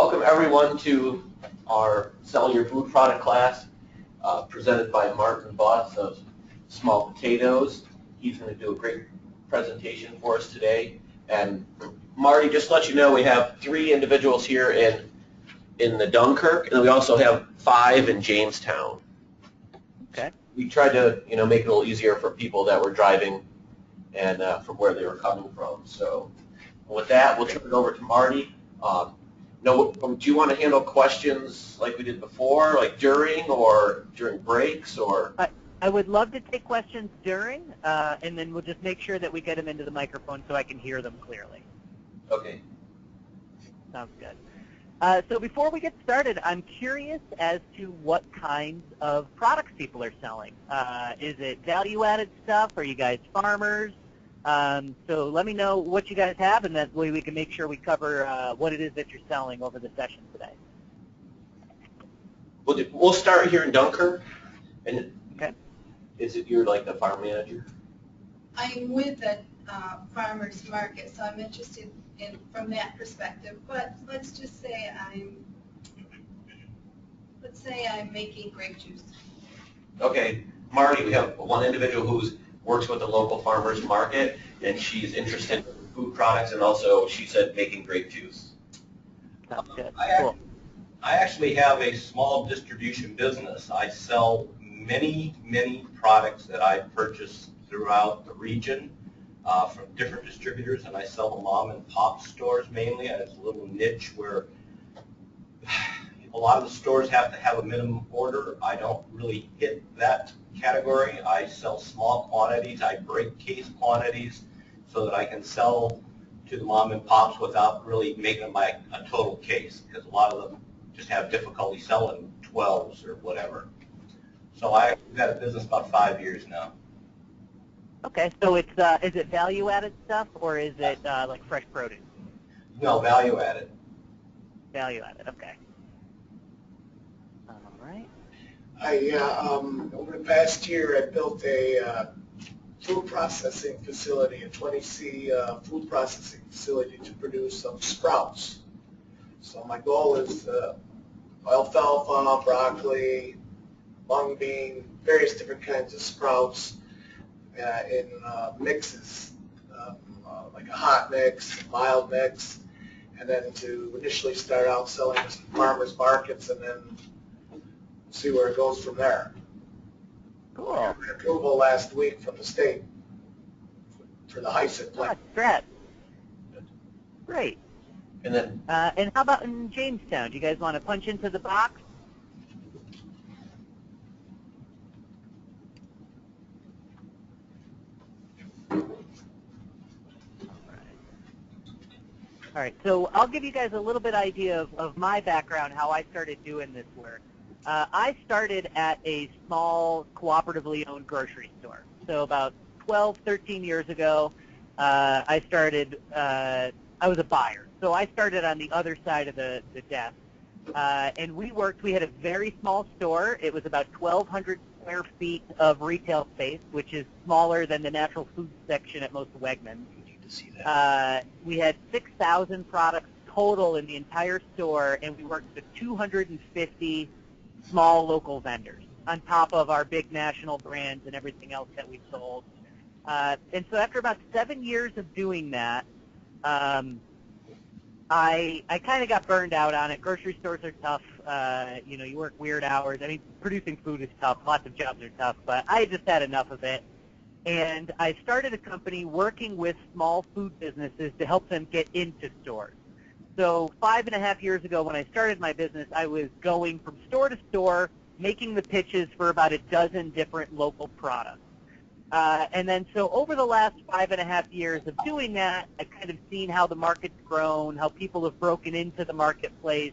Welcome everyone to our Selling Your Food product class presented by Martin Butts of Small Potatoes. He's going to do a great presentation for us today. And Marty, just to let you know, we have 3 individuals here in the Dunkirk, and we also have 5 in Jamestown. Okay. We tried to make it a little easier for people that were driving and from where they were coming from. So with that, we'll turn it over to Marty. Do you want to handle questions like we did before, like during breaks, or? I would love to take questions during, and then we'll just make sure that we get them into the microphone so I can hear them clearly. Okay. Sounds good. So before we get started, I'm curious as to what kinds of products people are selling. Is it value-added stuff? Are you guys farmers? So let me know what you guys have, and that way we can make sure we cover what it is that you're selling over the session today. We'll start here in Dunkirk. And okay. Is it you're like the farm manager? I'm with the farmers market, so I'm interested in from that perspective. But let's just say I'm making grape juice. Okay, Marty, we have one individual who's works with the local farmers market, and she's interested in food products, and also she said making grape juice. Sounds good. I actually have a small distribution business. I sell many products that I purchase throughout the region from different distributors, and I sell to mom and pop stores mainly. And it's a little niche where a lot of the stores have to have a minimum order. I don't really hit that category. I sell small quantities. I break case quantities so that I can sell to the mom and pops without really making them like a total case, because a lot of them just have difficulty selling 12s or whatever. So I've got a business about 5 years now. Okay, so it's is it value-added stuff, or is it like fresh produce? No, value-added. Value-added, okay. All right. Over the past year, I built a food processing facility, a 20C food processing facility to produce some sprouts. So my goal is alfalfa, broccoli, mung bean, various different kinds of sprouts in mixes, like a hot mix, a mild mix, and then to initially start out selling to farmers markets and then see where it goes from there. Cool. I got approval last week from the state for the HISIT plant. Congrats. Great. And then. And how about in Jamestown? Do you guys want to punch into the box? All right, so I'll give you guys a little bit idea of my background, how I started doing this work. I started at a small cooperatively owned grocery store. So about 12, 13 years ago, I was a buyer. So I started on the other side of the desk. And we had a very small store. It was about 1,200 square feet of retail space, which is smaller than the natural food section at most Wegmans. See that. We had 6,000 products total in the entire store, and we worked with 250 small local vendors on top of our big national brands and everything else that we sold. And so after about 7 years of doing that, I kind of got burned out on it. Grocery stores are tough. You work weird hours. I mean, producing food is tough. Lots of jobs are tough, but I just had enough of it. And I started a company working with small food businesses to help them get into stores. So 5.5 years ago when I started my business, I was going from store to store, making the pitches for about a dozen different local products. And then so over the last 5.5 years of doing that, I've kind of seen how the market's grown, how people have broken into the marketplace,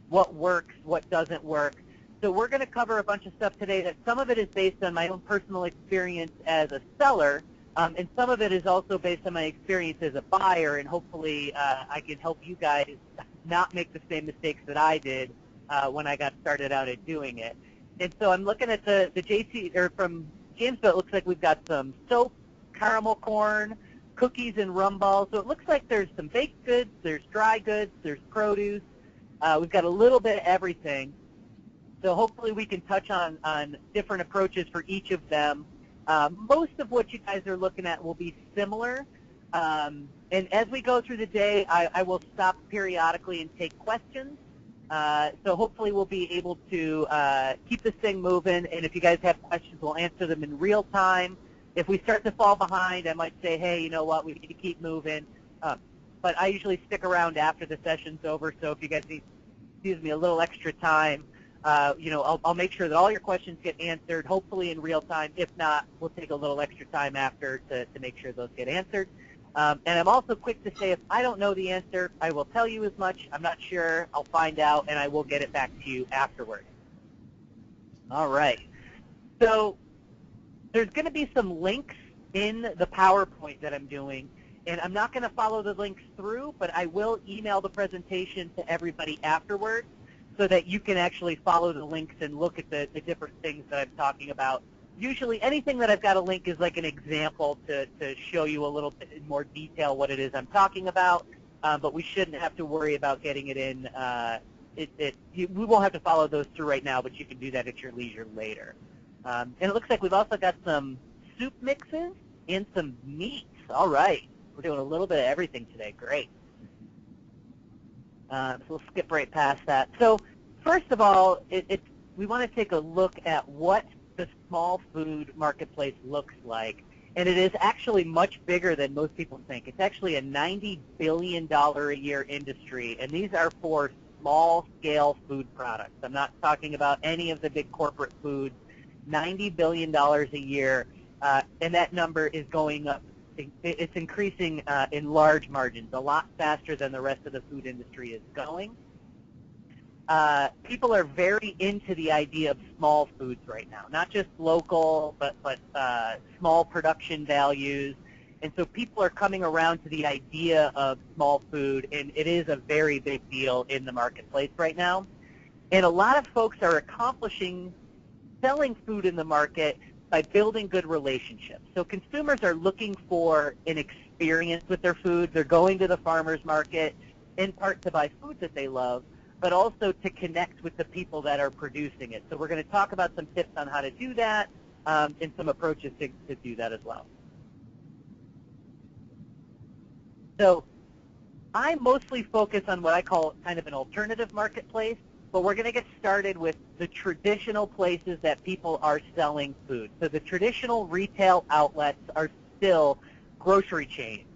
what works, what doesn't work. So we're going to cover a bunch of stuff today that some of it is based on my own personal experience as a seller, and some of it is also based on my experience as a buyer, and hopefully I can help you guys not make the same mistakes that I did when I got started out at doing it. And so I'm looking at the JC, or from Jamesville, it looks like we've got some soap, caramel corn, cookies and rum balls. So it looks like there's some baked goods, there's dry goods, there's produce. We've got a little bit of everything. So hopefully we can touch on different approaches for each of them. Most of what you guys are looking at will be similar. And as we go through the day, I will stop periodically and take questions. So hopefully we'll be able to keep this thing moving. And if you guys have questions, we'll answer them in real time. If we start to fall behind, I might say, hey, you know what, we need to keep moving. But I usually stick around after the session's over. So if you guys need, excuse me, a little extra time, I'll make sure that all your questions get answered, hopefully in real time. If not, we'll take a little extra time after to make sure those get answered. And I'm also quick to say if I don't know the answer, I will tell you as much. I'm not sure. I'll find out, and I will get it back to you afterwards. All right. So there's going to be some links in the PowerPoint that I'm doing, and I'm not going to follow the links through, but I will email the presentation to everybody afterwards so that you can actually follow the links and look at the different things that I'm talking about. Usually anything that I've got a link is like an example to show you a little bit in more detail what it is I'm talking about, but we shouldn't have to worry about getting it in. We won't have to follow those through right now, but you can do that at your leisure later. And it looks like we've also got some soup mixes and some meats. All right. We're doing a little bit of everything today. Great. So we'll skip right past that. So first of all, we want to take a look at what the small food marketplace looks like. And it is actually much bigger than most people think. It's actually a $90 billion a year industry, and these are for small-scale food products. I'm not talking about any of the big corporate foods. $90 billion a year, and that number is going up. It's increasing in large margins, a lot faster than the rest of the food industry is going. People are very into the idea of small foods right now, not just local, but small production values. And so people are coming around to the idea of small food, and it is a very big deal in the marketplace right now. And a lot of folks are accomplishing selling food in the market by building good relationships. So consumers are looking for an experience with their food. They're going to the farmer's market in part to buy food that they love, but also to connect with the people that are producing it. So we're going to talk about some tips on how to do that and some approaches to do that as well. So I mostly focus on what I call kind of an alternative marketplace, but we're going to get started with the traditional places that people are selling food. So the traditional retail outlets are still grocery chains.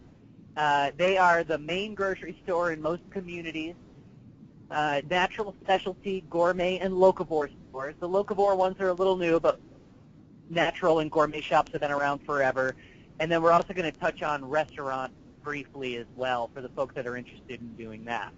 They are the main grocery store in most communities. Natural, specialty, gourmet, and locavore stores. The locavore ones are a little new, but natural and gourmet shops have been around forever. And then we're also going to touch on restaurants briefly as well for the folks that are interested in doing that.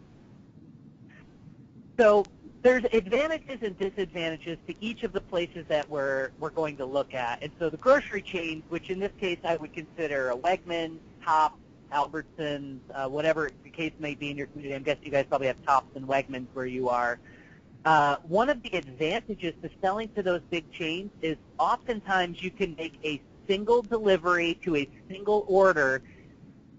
So there's advantages and disadvantages to each of the places that we're going to look at. And so the grocery chains, which in this case I would consider a Wegmans, Tops, Albertsons, whatever the case may be in your community. I'm guessing you guys probably have Tops and Wegmans where you are. One of the advantages to selling to those big chains is oftentimes you can make a single delivery to a single order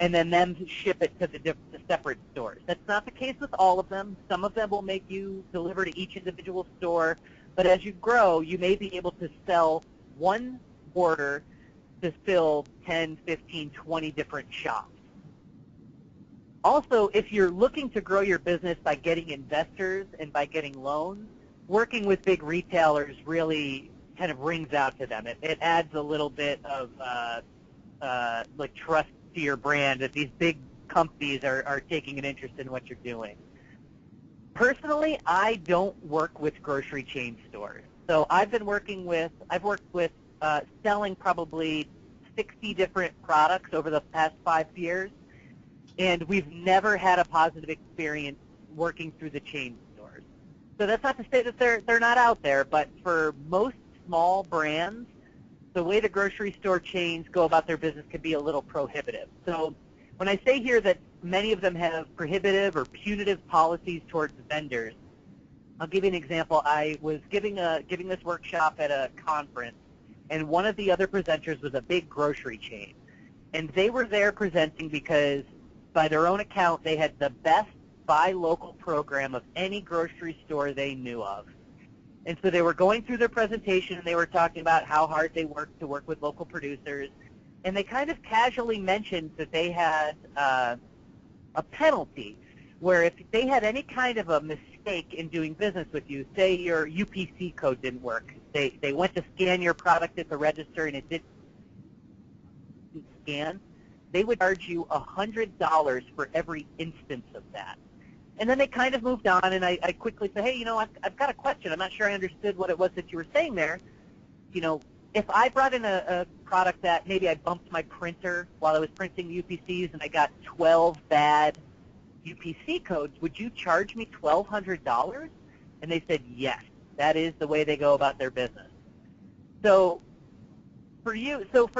and then them ship it to the separate stores. That's not the case with all of them. Some of them will make you deliver to each individual store, but as you grow, you may be able to sell one order to fill 10, 15, 20 different shops. Also, if you're looking to grow your business by getting investors and by getting loans, working with big retailers really kind of rings out to them. It adds a little bit of like trust to your brand that these big companies are taking an interest in what you're doing. Personally, I don't work with grocery chain stores. So I've worked with selling probably 60 different products over the past 5 years, and we've never had a positive experience working through the chain stores. So that's not to say that they're not out there, but for most small brands, the way the grocery store chains go about their business can be a little prohibitive. So when I say here that many of them have prohibitive or punitive policies towards vendors, I'll give you an example. I was giving this workshop at a conference, and one of the other presenters was a big grocery chain. And they were there presenting because, by their own account, they had the best buy local program of any grocery store they knew of. And so they were going through their presentation, and they were talking about how hard they work to work with local producers. And they kind of casually mentioned that they had a penalty where if they had any kind of a mistake in doing business with you, say your UPC code didn't work, they went to scan your product at the register and it didn't scan, they would charge you $100 for every instance of that. And then they kind of moved on, and I quickly said, hey, I've got a question. I'm not sure I understood what it was that you were saying there. If I brought in a product that maybe I bumped my printer while I was printing UPCs and I got 12 bad UPC codes, would you charge me $1,200? And they said, yes, that is the way they go about their business. So for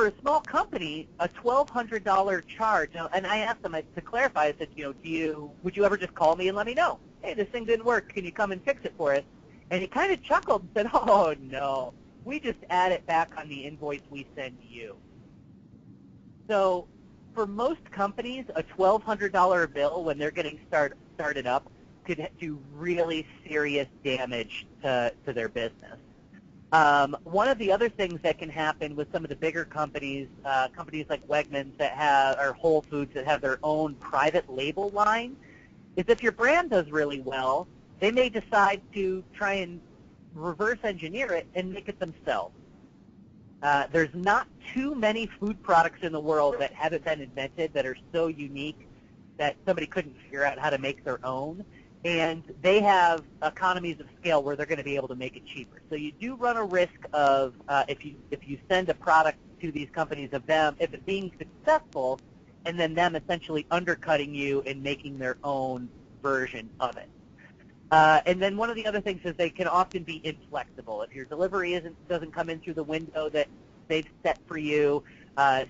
a small company, a $1,200 charge, and I asked them to clarify, I said, would you ever just call me and let me know? Hey, this thing didn't work. Can you come and fix it for us? And he kind of chuckled and said, oh, no. We just add it back on the invoice we send you. So for most companies, a $1,200 bill when they're getting started up could do really serious damage to their business. One of the other things that can happen with some of the bigger companies, companies like Wegmans or Whole Foods that have their own private label line, is if your brand does really well, they may decide to try and reverse engineer it and make it themselves. There's not too many food products in the world that haven't been invented that are so unique that somebody couldn't figure out how to make their own. And they have economies of scale where they're going to be able to make it cheaper. So you do run a risk of, if you send a product to these companies of them, if it's being successful, and then them essentially undercutting you and making their own version of it. And then one of the other things is they can often be inflexible. If your delivery doesn't come in through the window that they've set for you,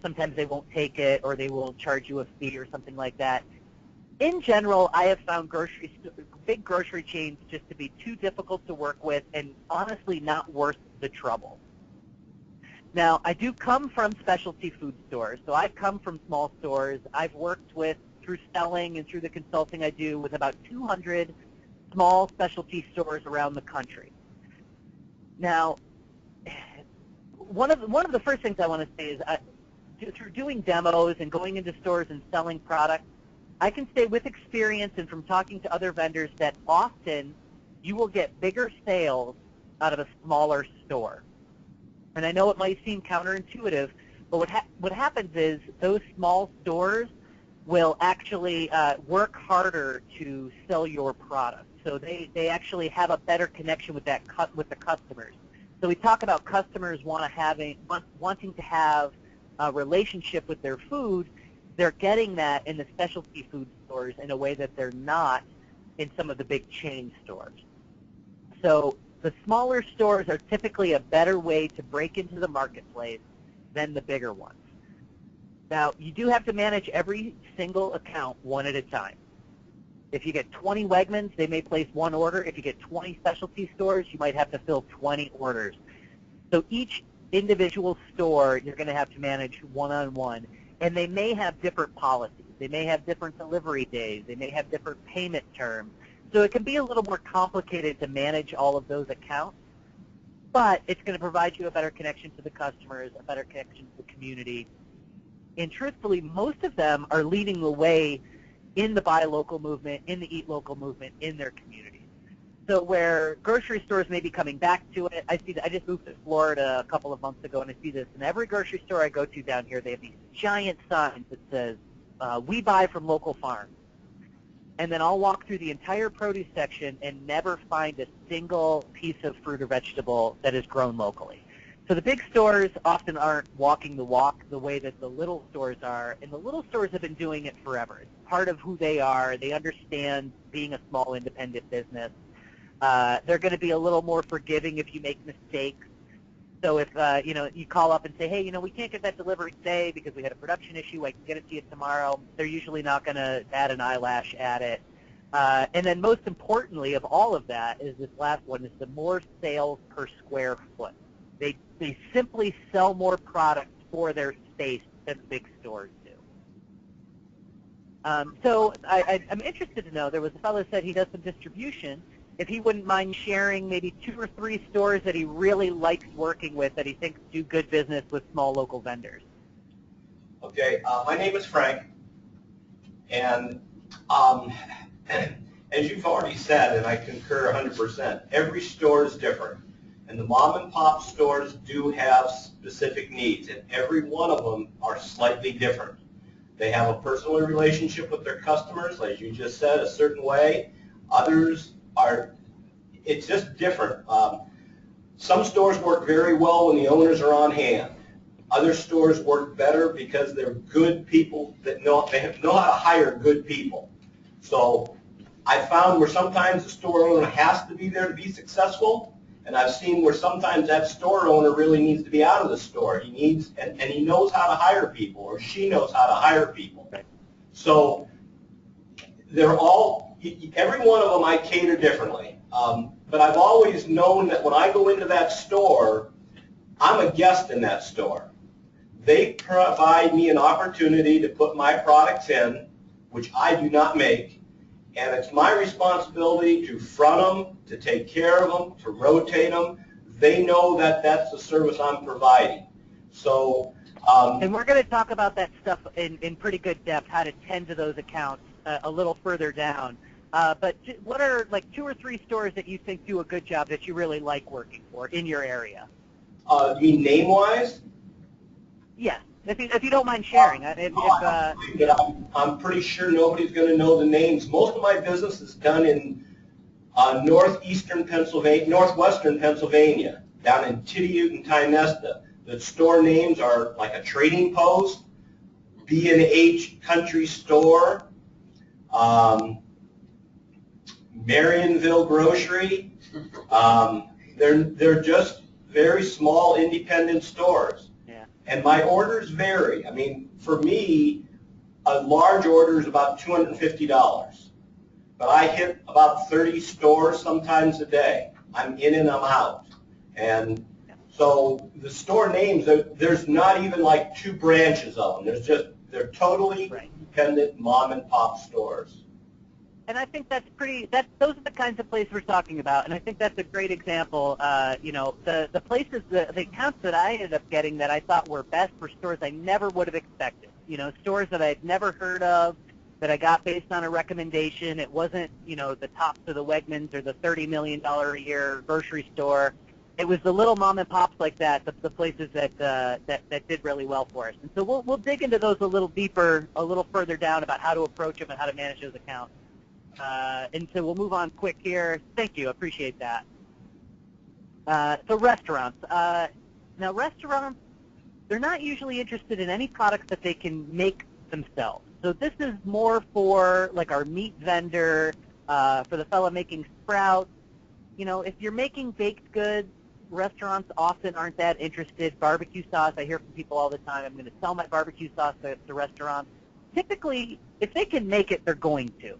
sometimes they won't take it, or they will charge you a fee or something like that. In general, I have found big grocery chains just to be too difficult to work with and honestly not worth the trouble. Now, I do come from specialty food stores, so I've come from small stores. I've worked through selling and through the consulting I do, with about 200 small specialty stores around the country. Now, one of the first things I want to say is through doing demos and going into stores and selling products, I can say with experience and from talking to other vendors that often you will get bigger sales out of a smaller store. And I know it might seem counterintuitive, but what happens is those small stores will actually work harder to sell your product. So they actually have a better connection with with the customers. So we talk about customers wanting to have a relationship with their food. They're getting that in the specialty food stores in a way that they're not in some of the big chain stores. So the smaller stores are typically a better way to break into the marketplace than the bigger ones. Now, you do have to manage every single account one at a time. If you get 20 Wegmans, they may place one order. If you get 20 specialty stores, you might have to fill 20 orders. So each individual store you're going to have to manage one-on-one. And they may have different policies. They may have different delivery days. They may have different payment terms. So it can be a little more complicated to manage all of those accounts, but it's going to provide you a better connection to the customers, a better connection to the community. And truthfully, most of them are leading the way in the buy local movement, in the eat local movement, in their communities. So where grocery stores may be coming back to it, I just moved to Florida a couple of months ago, and I see this in every grocery store I go to down here. They have these giant signs that says, we buy from local farms. And then I'll walk through the entire produce section and never find a single piece of fruit or vegetable that is grown locally. So the big stores often aren't walking the walk the way that the little stores are, and the little stores have been doing it forever. It's part of who they are. They understand being a small independent business. They're going to be a little more forgiving if you make mistakes. So if you call up and say, hey, we can't get that delivery today because we had a production issue, I can get it to you tomorrow, they're usually not going to bat an eyelash at it. And then most importantly of all of that is this last one, is the more sales per square foot. They simply sell more products for their space than big stores do. So I'm interested to know, there was a fellow who said he does some distribution, if he wouldn't mind sharing maybe 2 or 3 stores that he really likes working with, that he thinks do good business with small local vendors. Okay, my name is Frank, and um, as you've already said, and I concur 100%, every store is different. And the mom and pop stores do have specific needs, and every one of them are slightly different. They have a personal relationship with their customers, as you just said, a certain way. Others are, it's just different. Some stores work very well when the owners are on hand. Other stores work better because they're good people that know how to hire good people. So I found where sometimes the store owner has to be there to be successful, and I've seen where sometimes that store owner really needs to be out of the store. He needs, and he knows how to hire people, or she knows how to hire people. So they're all, every one of them I cater differently. But I've always known that when I go into that store, I'm a guest in that store. They provide me an opportunity to put my products in, which I do not make, and it's my responsibility to front them, to take care of them, to rotate them. They know that that's the service I'm providing. So, and we're going to talk about that stuff in pretty good depth, how to tend to those accounts a little further down. But what are like 2 or 3 stores that you think do a good job that you really like working for in your area? You mean name-wise? Yes, if you don't mind sharing. I'm pretty sure nobody's going to know the names. Most of my business is done in northwestern Pennsylvania, down in Tidiute and Tynesta. The store names are like a Trading Post, B&H Country Store, Marionville Grocery. They're just very small independent stores. Yeah. And my orders vary. I mean, for me, a large order is about $250. But I hit about 30 stores sometimes a day. I'm in and I'm out. And so the store names, there's not even like 2 branches of them. They're totally independent mom and pop stores. And I think those are the kinds of places we're talking about, and I think that's a great example. The places, the accounts that I ended up getting that I thought were best were stores I never would have expected. Stores that I'd never heard of, that I got based on a recommendation. It wasn't, the tops of the Wegmans or the $30 million a year grocery store. It was the little mom and pops like that, the places that did really well for us. And so we'll dig into those a little deeper, a little further down about how to approach them and how to manage those accounts. And so we'll move on quick here. Thank you. Appreciate that. So restaurants. Now restaurants, they're not usually interested in any products that they can make themselves. So this is more for like our meat vendor, for the fella making sprouts. If you're making baked goods, restaurants often aren't that interested. Barbecue sauce, I hear from people all the time, I'm going to sell my barbecue sauce to restaurants. Typically, if they can make it, they're going to.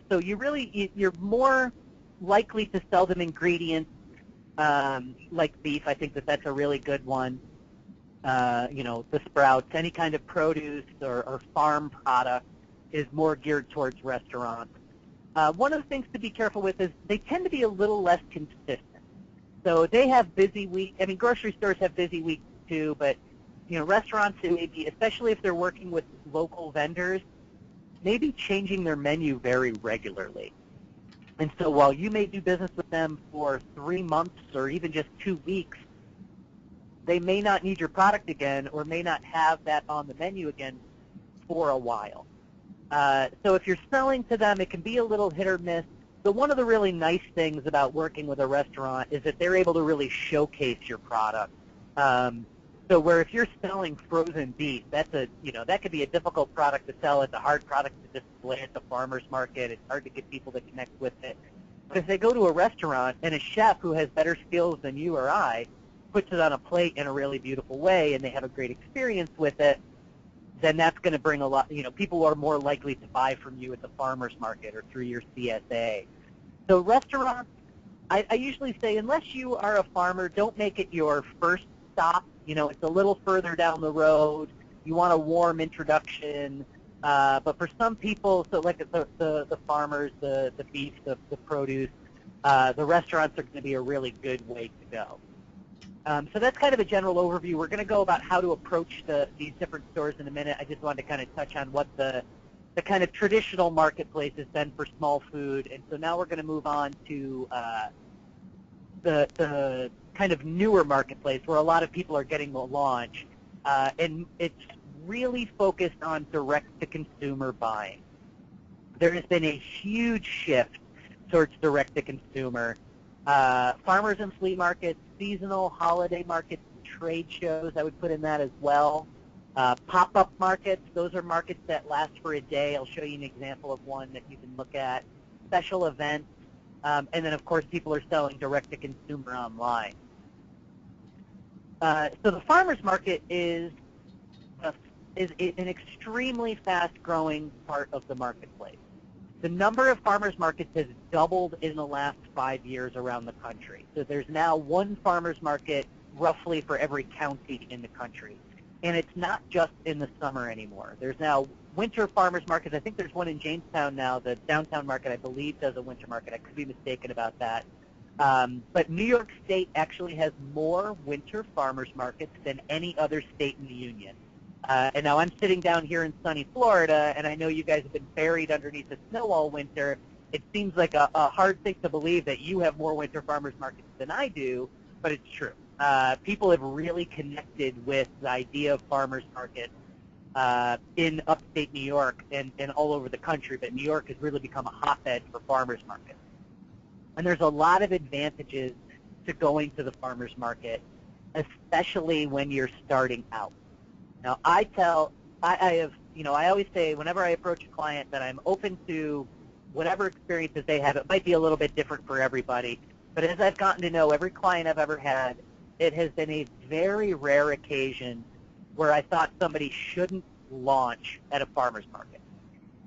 So you're more likely to sell them ingredients like beef. I think that's a really good one. The sprouts, any kind of produce or farm product is more geared towards restaurants. One of the things to be careful with is they tend to be a little less consistent. So they have busy weeks. I mean, grocery stores have busy weeks too, but restaurants, it may be, especially if they're working with local vendors, maybe changing their menu very regularly. And so while you may do business with them for 3 months or even just 2 weeks, they may not need your product again or may not have that on the menu again for a while. So if you're selling to them, it can be a little hit or miss. But one of the really nice things about working with a restaurant is that they're able to really showcase your product. So where if you're selling frozen beef, that could be a difficult product to sell. It's a hard product to display at the farmer's market. It's hard to get people to connect with it. But if they go to a restaurant and a chef who has better skills than you or I puts it on a plate in a really beautiful way and they have a great experience with it, then that's going to bring a lot, people are more likely to buy from you at the farmer's market or through your CSA. So restaurants, I usually say unless you are a farmer, don't make it your first stop. It's a little further down the road. You want a warm introduction. But for some people, so like the farmers, the beef, the produce, the restaurants are going to be a really good way to go. So that's kind of a general overview. We're going to go about how to approach these different stores in a minute. I just wanted to kind of touch on what the kind of traditional marketplace has been for small food. And so now we're going to move on to the kind of newer marketplace where a lot of people are getting the launch. And it's really focused on direct-to-consumer buying. There has been a huge shift towards direct-to-consumer. Farmers and flea markets, seasonal holiday markets, trade shows, I would put in that as well. Pop-up markets, those are markets that last for a day. I'll show you an example of one that you can look at. Special events, and then of course people are selling direct-to-consumer online. So the farmers market is an extremely fast-growing part of the marketplace. The number of farmers markets has doubled in the last 5 years around the country. So there's now one farmers market roughly for every county in the country. And it's not just in the summer anymore. There's now winter farmers markets. I think there's one in Jamestown now. The downtown market, I believe, does a winter market. I could be mistaken about that. But New York State actually has more winter farmers markets than any other state in the union. And now I'm sitting down here in sunny Florida, and I know you guys have been buried underneath the snow all winter. It seems like a hard thing to believe that you have more winter farmers markets than I do, but it's true. People have really connected with the idea of farmers markets in upstate New York and all over the country, but New York has really become a hotbed for farmers markets. And there's a lot of advantages to going to the farmers market, especially when you're starting out. Now, I always say whenever I approach a client that I'm open to whatever experiences they have. It might be a little bit different for everybody, but as I've gotten to know every client I've ever had, it has been a very rare occasion where I thought somebody shouldn't launch at a farmer's market.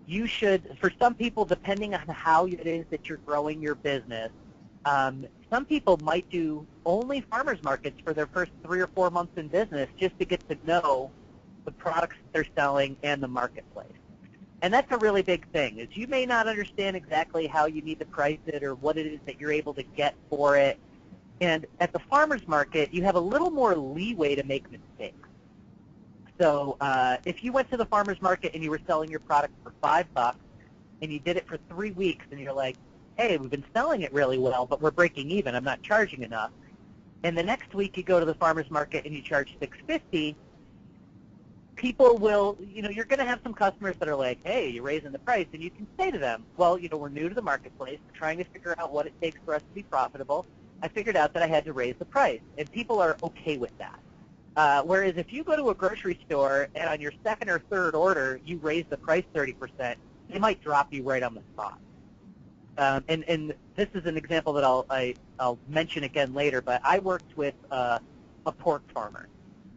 You should, for some people, depending on how it is that you're growing your business, some people might do only farmers markets for their first 3 or 4 months in business just to get to know the products they're selling and the marketplace. And that's a really big thing, is you may not understand exactly how you need to price it or what it is that you're able to get for it. And at the farmer's market, you have a little more leeway to make mistakes. So if you went to the farmer's market and you were selling your product for $5 and you did it for 3 weeks and you're like, hey, we've been selling it really well, but we're breaking even, I'm not charging enough. And the next week you go to the farmer's market and you charge $6.50, people will, you're going to have some customers that are like, hey, you're raising the price, and you can say to them, well, we're new to the marketplace, we're trying to figure out what it takes for us to be profitable. I figured out that I had to raise the price, and people are okay with that. Whereas if you go to a grocery store and on your second or third order you raise the price 30%, they might drop you right on the spot. And this is an example that I'll mention again later, but I worked with a pork farmer,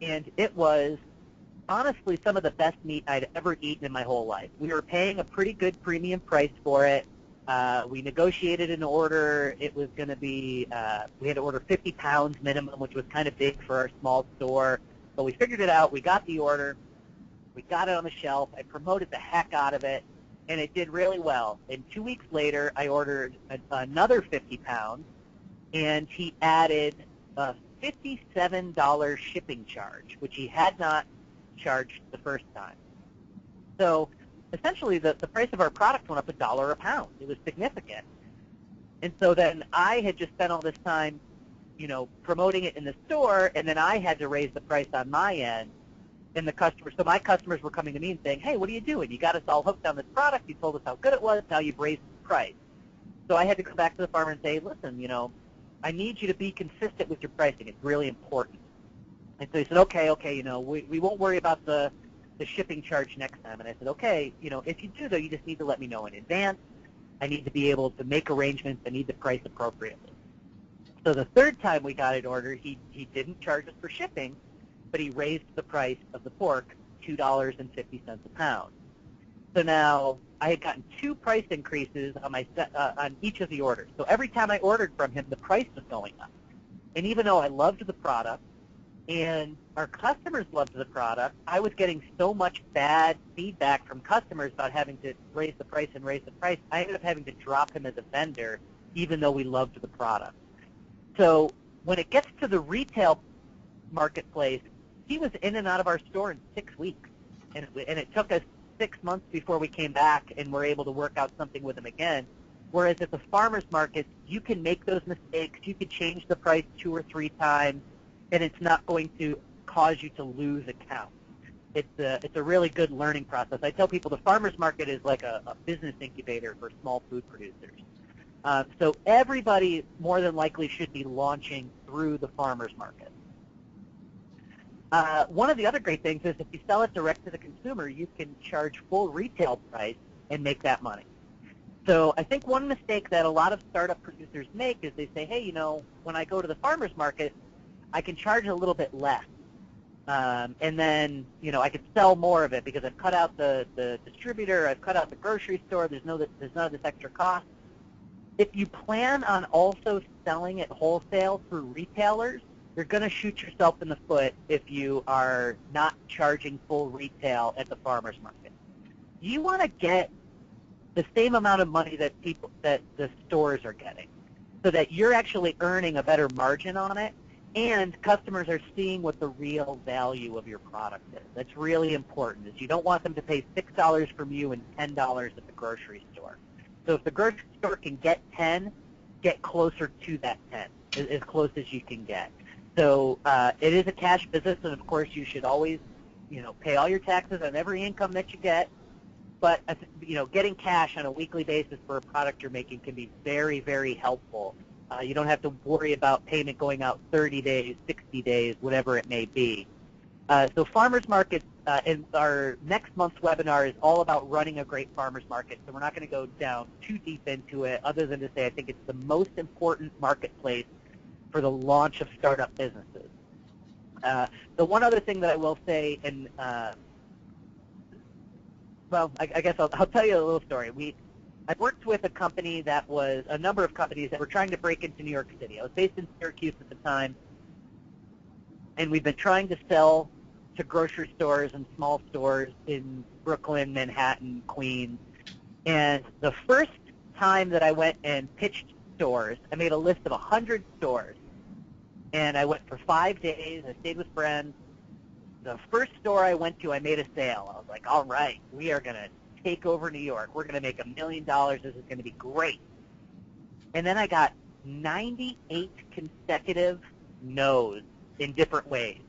and it was honestly some of the best meat I'd ever eaten in my whole life. We were paying a pretty good premium price for it. We negotiated an order. It was going to be, we had to order 50 pounds minimum, which was kind of big for our small store. But we figured it out. We got the order. We got it on the shelf. I promoted the heck out of it, and it did really well. And 2 weeks later, I ordered another 50 pounds, and he added a $57 shipping charge, which he had not charged the first time. So essentially the price of our product went up $1 a pound. It was significant. And so then I had just spent all this time, promoting it in the store, and then I had to raise the price on my end. And so my customers were coming to me and saying, hey, what are you doing? You got us all hooked on this product. You told us how good it was. Now you've raised the price. So I had to go back to the farmer and say, listen, I need you to be consistent with your pricing. It's really important. And so he said, okay, we won't worry about the shipping charge next time. And I said, okay, if you do, though, you just need to let me know in advance. I need to be able to make arrangements. I need to price appropriately. So the third time we got an order, he didn't charge us for shipping, but he raised the price of the pork $2.50 a pound. So now I had gotten 2 price increases on each of the orders. So every time I ordered from him, the price was going up. And even though I loved the product, And our customers loved the product. I was getting so much bad feedback from customers about having to raise the price and raise the price. I ended up having to drop him as a vendor, even though we loved the product. So when it gets to the retail marketplace, he was in and out of our store in 6 weeks. And it took us 6 months before we came back and were able to work out something with him again. Whereas at the farmer's market, you can make those mistakes. You could change the price 2 or 3 times, and it's not going to cause you to lose accounts. It's a really good learning process. I tell people the farmer's market is like a business incubator for small food producers. So everybody more than likely should be launching through the farmer's market. One of the other great things is if you sell it direct to the consumer, you can charge full retail price and make that money. So I think one mistake that a lot of startup producers make is they say, hey, you know, when I go to the farmer's market, I can charge a little bit less. And then, you know, I could sell more of it because I've cut out the distributor, I've cut out the grocery store, there's none of this extra cost. If you plan on also selling it wholesale through retailers, you're going to shoot yourself in the foot if you are not charging full retail at the farmer's market. You want to get the same amount of money that the stores are getting, so that you're actually earning a better margin on it, and customers are seeing what the real value of your product is. That's really important. Is you don't want them to pay $6 from you and $10 at the grocery store. So if the grocery store can get 10, get closer to that 10, as close as you can get. So it is a cash business, and of course you should always, you know, pay all your taxes on every income that you get. But you know, getting cash on a weekly basis for a product you're making can be very, very helpful. You don't have to worry about payment going out 30 days, 60 days, whatever it may be. So farmers markets, in our next month's webinar is all about running a great farmers market. So we're not going to go down too deep into it, other than to say I think it's the most important marketplace for the launch of startup businesses. The one other thing that I will say, and well, I guess I'll tell you a little story. I worked with a number of companies that were trying to break into New York City. I was based in Syracuse at the time, and we've been trying to sell to grocery stores and small stores in Brooklyn, Manhattan, Queens. And the first time that I went and pitched stores, I made a list of 100 stores, and I went for 5 days. I stayed with friends. The first store I went to, I made a sale. I was like, all right, we are going to take over New York. We're going to make $1 million. This is going to be great. And then I got 98 consecutive no's in different ways.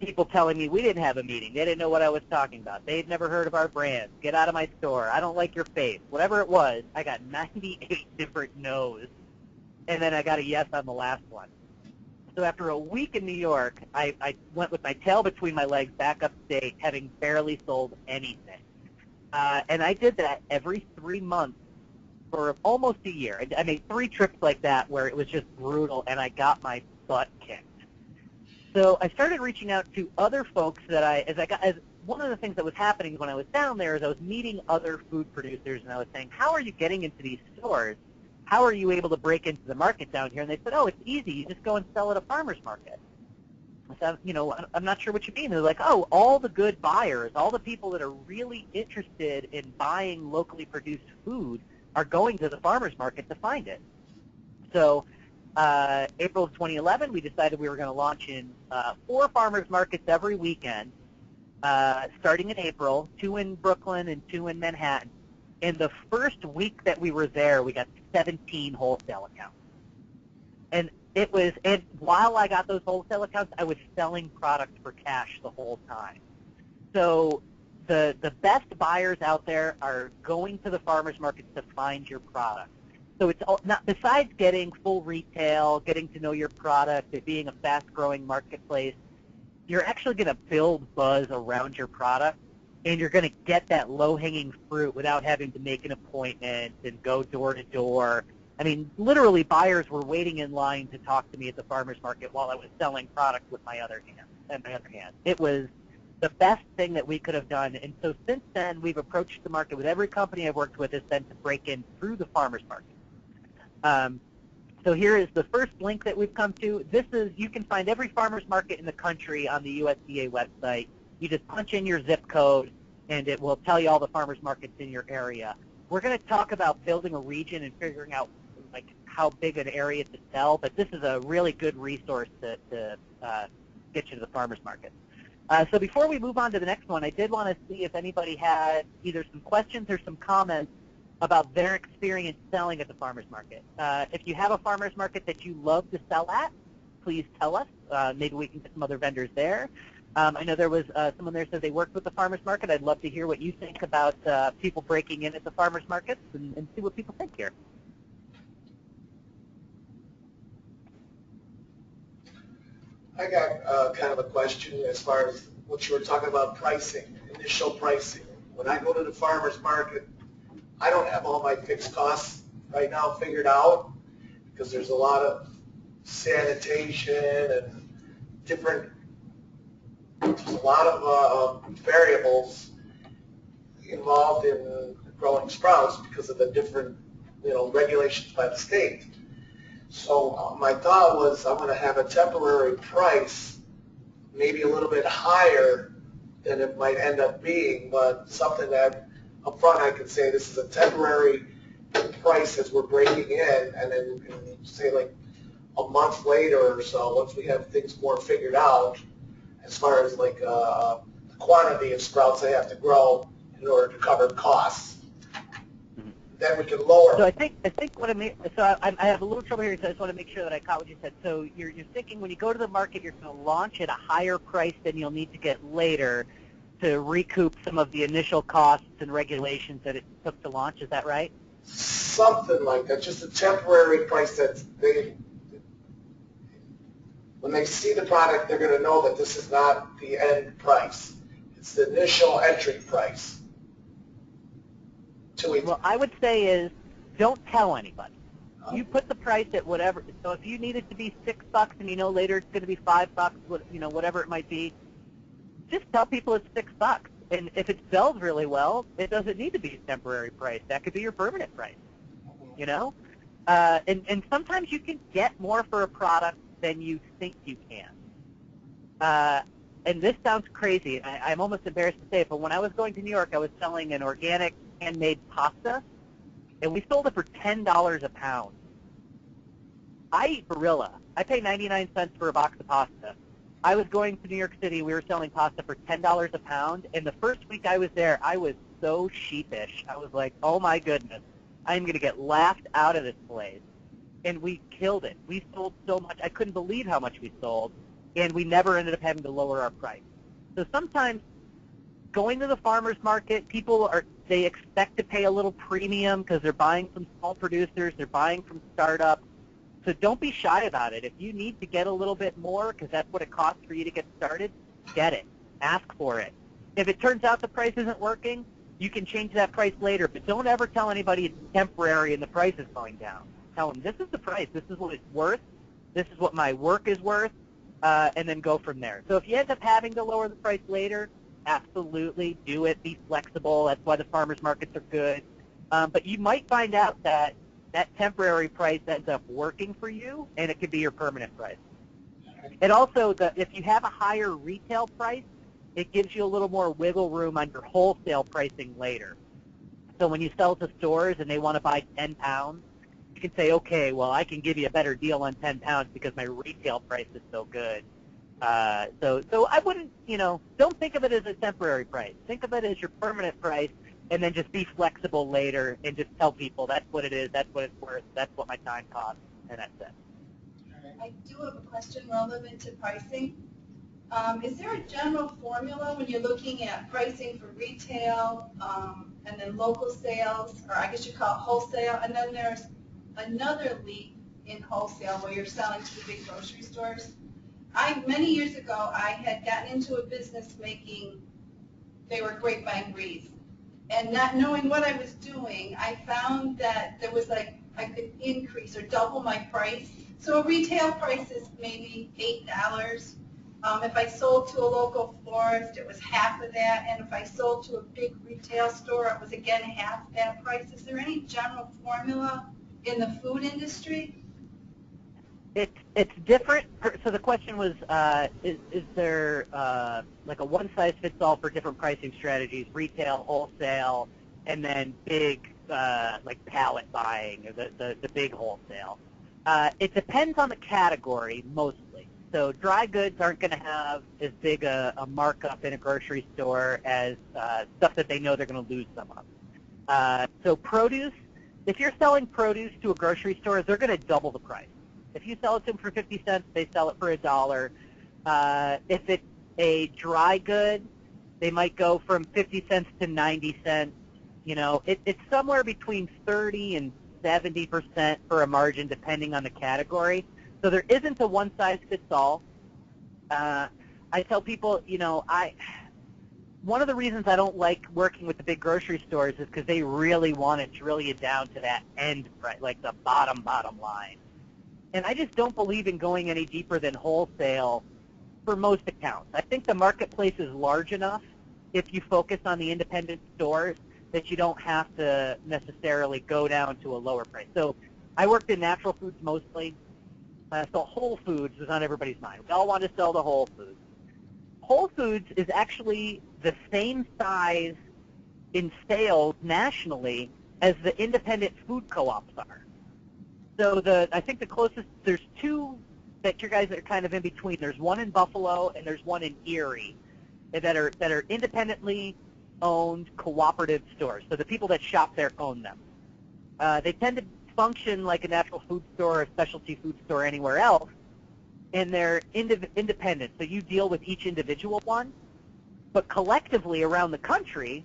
People telling me we didn't have a meeting. They didn't know what I was talking about. They'd never heard of our brand. Get out of my store. I don't like your face. Whatever it was, I got 98 different no's. And then I got a yes on the last one. So after a week in New York, I went with my tail between my legs back upstate, having barely sold anything. And I did that every 3 months for almost a year. I made 3 trips like that where it was just brutal, and I got my butt kicked. So I started reaching out to other folks that as one of the things that was happening when I was down there is I was meeting other food producers, and I was saying, how are you getting into these stores? How are you able to break into the market down here? And they said, oh, it's easy. You just go and sell at a farmer's market. I said, you know, I'm not sure what you mean. They're like, oh, all the good buyers, all the people that are really interested in buying locally produced food are going to the farmer's market to find it. So April of 2011, we decided we were going to launch in 4 farmers markets every weekend, starting in April, 2 in Brooklyn and 2 in Manhattan. In the first week that we were there, we got 17 wholesale accounts. And while I got those wholesale accounts, I was selling product for cash the whole time. So the best buyers out there are going to the farmers markets to find your product. So it's not, besides getting full retail, getting to know your product, it being a fast-growing marketplace, you're actually going to build buzz around your product, and you're going to get that low-hanging fruit without having to make an appointment and go door to door. I mean, literally, buyers were waiting in line to talk to me at the farmer's market while I was selling product with my other hand. It was the best thing that we could have done. And so since then, we've approached the market with every company I've worked with has been to break in through the farmer's market. So here is the first link that we've come to. You can find every farmer's market in the country on the USDA website. You just punch in your zip code, and it will tell you all the farmer's markets in your area. We're going to talk about building a region and figuring out like how big an area to sell, but this is a really good resource to get you to the farmer's market. So before we move on to the next one, I did want to see if anybody had either some questions or some comments about their experience selling at the farmer's market. If you have a farmer's market that you love to sell at, please tell us. Maybe we can get some other vendors there. I know there was someone there said they worked with the farmer's market. I'd love to hear what you think about people breaking in at the farmer's markets and see what people think here. I got kind of a question as far as what you were talking about pricing, initial pricing. When I go to the farmer's market, I don't have all my fixed costs right now figured out because there's a lot of sanitation and there's a lot of variables involved in growing sprouts because of the different, regulations by the state. So my thought was I'm going to have a temporary price, maybe a little bit higher than it might end up being, but something that up front I could say this is a temporary price as we're breaking in, and then say like a month later or so, once we have things more figured out, as far as like the quantity of sprouts they have to grow in order to cover costs. Then we can lower. So I think what I have a little trouble here, so I just want to make sure that I caught what you said. So you're thinking when you go to the market, you're going to launch at a higher price than you'll need to get later to recoup some of the initial costs and regulations that it took to launch. Is that right? Something like that. Just a temporary price that when they see the product, they're going to know that this is not the end price. It's the initial entry price. Well, I would say is don't tell anybody. You put the price at whatever. So if you need it to be $6 and you know later it's going to be $5, whatever it might be, just tell people it's $6. And if it sells really well, it doesn't need to be a temporary price. That could be your permanent price. And sometimes you can get more for a product than you think you can. And this sounds crazy. I'm almost embarrassed to say it, but when I was going to New York, I was selling an organic handmade pasta, and we sold it for $10 a pound. I eat Barilla. I pay 99 cents for a box of pasta. I was going to New York City. We were selling pasta for $10 a pound, and the first week I was there, I was so sheepish. I was like, oh, my goodness, I'm going to get laughed out of this place. And we killed it. We sold so much. I couldn't believe how much we sold, and we never ended up having to lower our price. So sometimes going to the farmer's market, they expect to pay a little premium because they're buying from small producers, they're buying from startups. So don't be shy about it. If you need to get a little bit more because that's what it costs for you to get started, get it. Ask for it. If it turns out the price isn't working, you can change that price later, but don't ever tell anybody it's temporary and the price is going down. Tell them this is the price, this is what it's worth, this is what my work is worth, and then go from there. So if you end up having to lower the price later, absolutely do it. Be flexible. That's why the farmers markets are good. But you might find out that that temporary price ends up working for you, and it could be your permanent price. And also, if you have a higher retail price, it gives you a little more wiggle room on your wholesale pricing later. So when you sell to stores and they want to buy 10 pounds, you can say, okay, well, I can give you a better deal on 10 pounds because my retail price is so good. So I wouldn't, don't think of it as a temporary price. Think of it as your permanent price, and then just be flexible later and just tell people that's what it is, that's what it's worth, that's what my time costs, and that's it. I do have a question relevant to pricing. Is there a general formula when you're looking at pricing for retail and then local sales, or I guess you call it wholesale, and then there's another leap in wholesale where you're selling to the big grocery stores? Many years ago, I had gotten into a business they were grapevine wreaths. And not knowing what I was doing, I found that there was I could increase or double my price. So a retail price is maybe $8. If I sold to a local florist, it was half of that. And if I sold to a big retail store, it was again half that price. Is there any general formula in the food industry? It's different. So the question was, is there like a one-size-fits-all for different pricing strategies, retail, wholesale, and then big like pallet buying, or the big wholesale? It depends on the category mostly. So dry goods aren't going to have as big a markup in a grocery store as stuff that they know they're going to lose some of. So produce, if you're selling produce to a grocery store, they're going to double the price. If you sell it to them for 50 cents, they sell it for $1. If it's a dry good, they might go from 50 cents to 90 cents. You know, it's somewhere between 30 and 70% for a margin, depending on the category. So there isn't a one-size-fits-all. I tell people, you know, one of the reasons I don't like working with the big grocery stores is because they really want to drill you down to that end price, like the bottom line. And I just don't believe in going any deeper than wholesale for most accounts. I think the marketplace is large enough if you focus on the independent stores that you don't have to necessarily go down to a lower price. So I worked in natural foods mostly. So Whole Foods was on everybody's mind. We all want to sell to Whole Foods. Whole Foods is actually the same size in sales nationally as the independent food co-ops are. So I think the closest, there's two that you guys are kind of in between. There's one in Buffalo and there's one in Erie that are independently owned cooperative stores. So the people that shop there own them. They tend to function like a natural food store or a specialty food store anywhere else, and they're independent. So you deal with each individual one, but collectively around the country,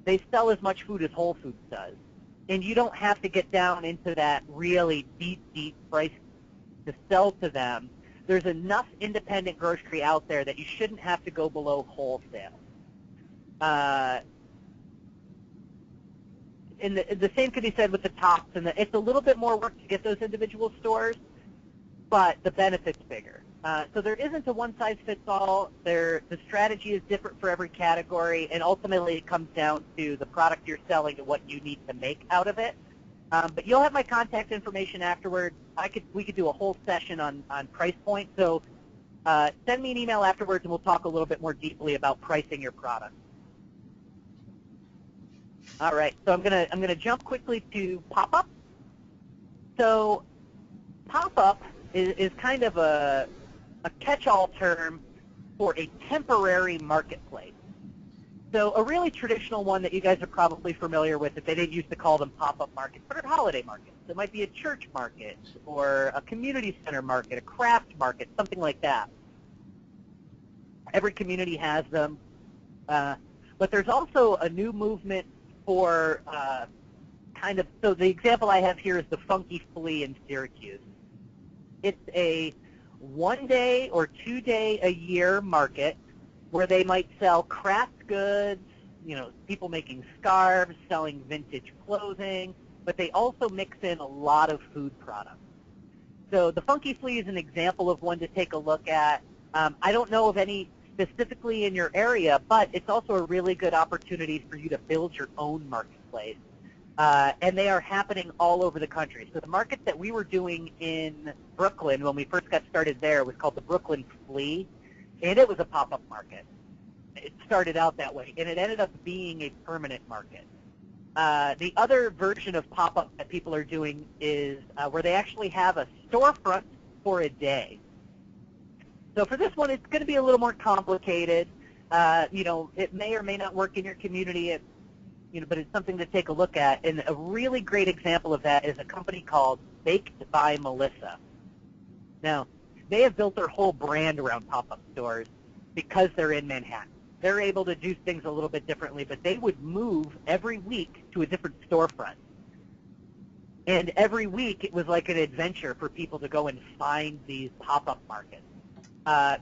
they sell as much food as Whole Foods does. And you don't have to get down into that really deep price to sell to them. There's enough independent grocery out there that you shouldn't have to go below wholesale. And the same could be said with the tops. And it's a little bit more work to get those individual stores, but the benefit's bigger. So there isn't a one-size-fits-all. The strategy is different for every category, and ultimately it comes down to the product you're selling and what you need to make out of it. But you'll have my contact information afterward. We could do a whole session on price point. So send me an email afterwards, and we'll talk a little bit more deeply about pricing your product. All right. So I'm gonna jump quickly to pop-up. So pop-up is kind of a catch-all term for a temporary marketplace. So a really traditional one that you guys are probably familiar with, that they didn't used to call them pop-up markets, but are holiday markets. It might be a church market or a community center market, a craft market, something like that. Every community has them. But there's also a new movement for so the example I have here is the Funky Flea in Syracuse. It's a 1-day or 2-day a year market where they might sell craft goods, you know, people making scarves, selling vintage clothing, but they also mix in a lot of food products. So the Funky Flea is an example of one to take a look at. I don't know of any specifically in your area, but it's also a really good opportunity for you to build your own marketplace. And they are happening all over the country. So the market that we were doing in Brooklyn when we first got started there was called the Brooklyn Flea, and it was a pop-up market. It started out that way, and it ended up being a permanent market. The other version of pop-up that people are doing is where they actually have a storefront for a day. So for this one, it's going to be a little more complicated. You know, it may or may not work in your community. But it's something to take a look at. And a really great example of that is a company called Baked by Melissa. Now, they have built their whole brand around pop-up stores because they're in Manhattan. They're able to do things a little bit differently, but they would move every week to a different storefront. And every week it was like an adventure for people to go and find these pop-up markets.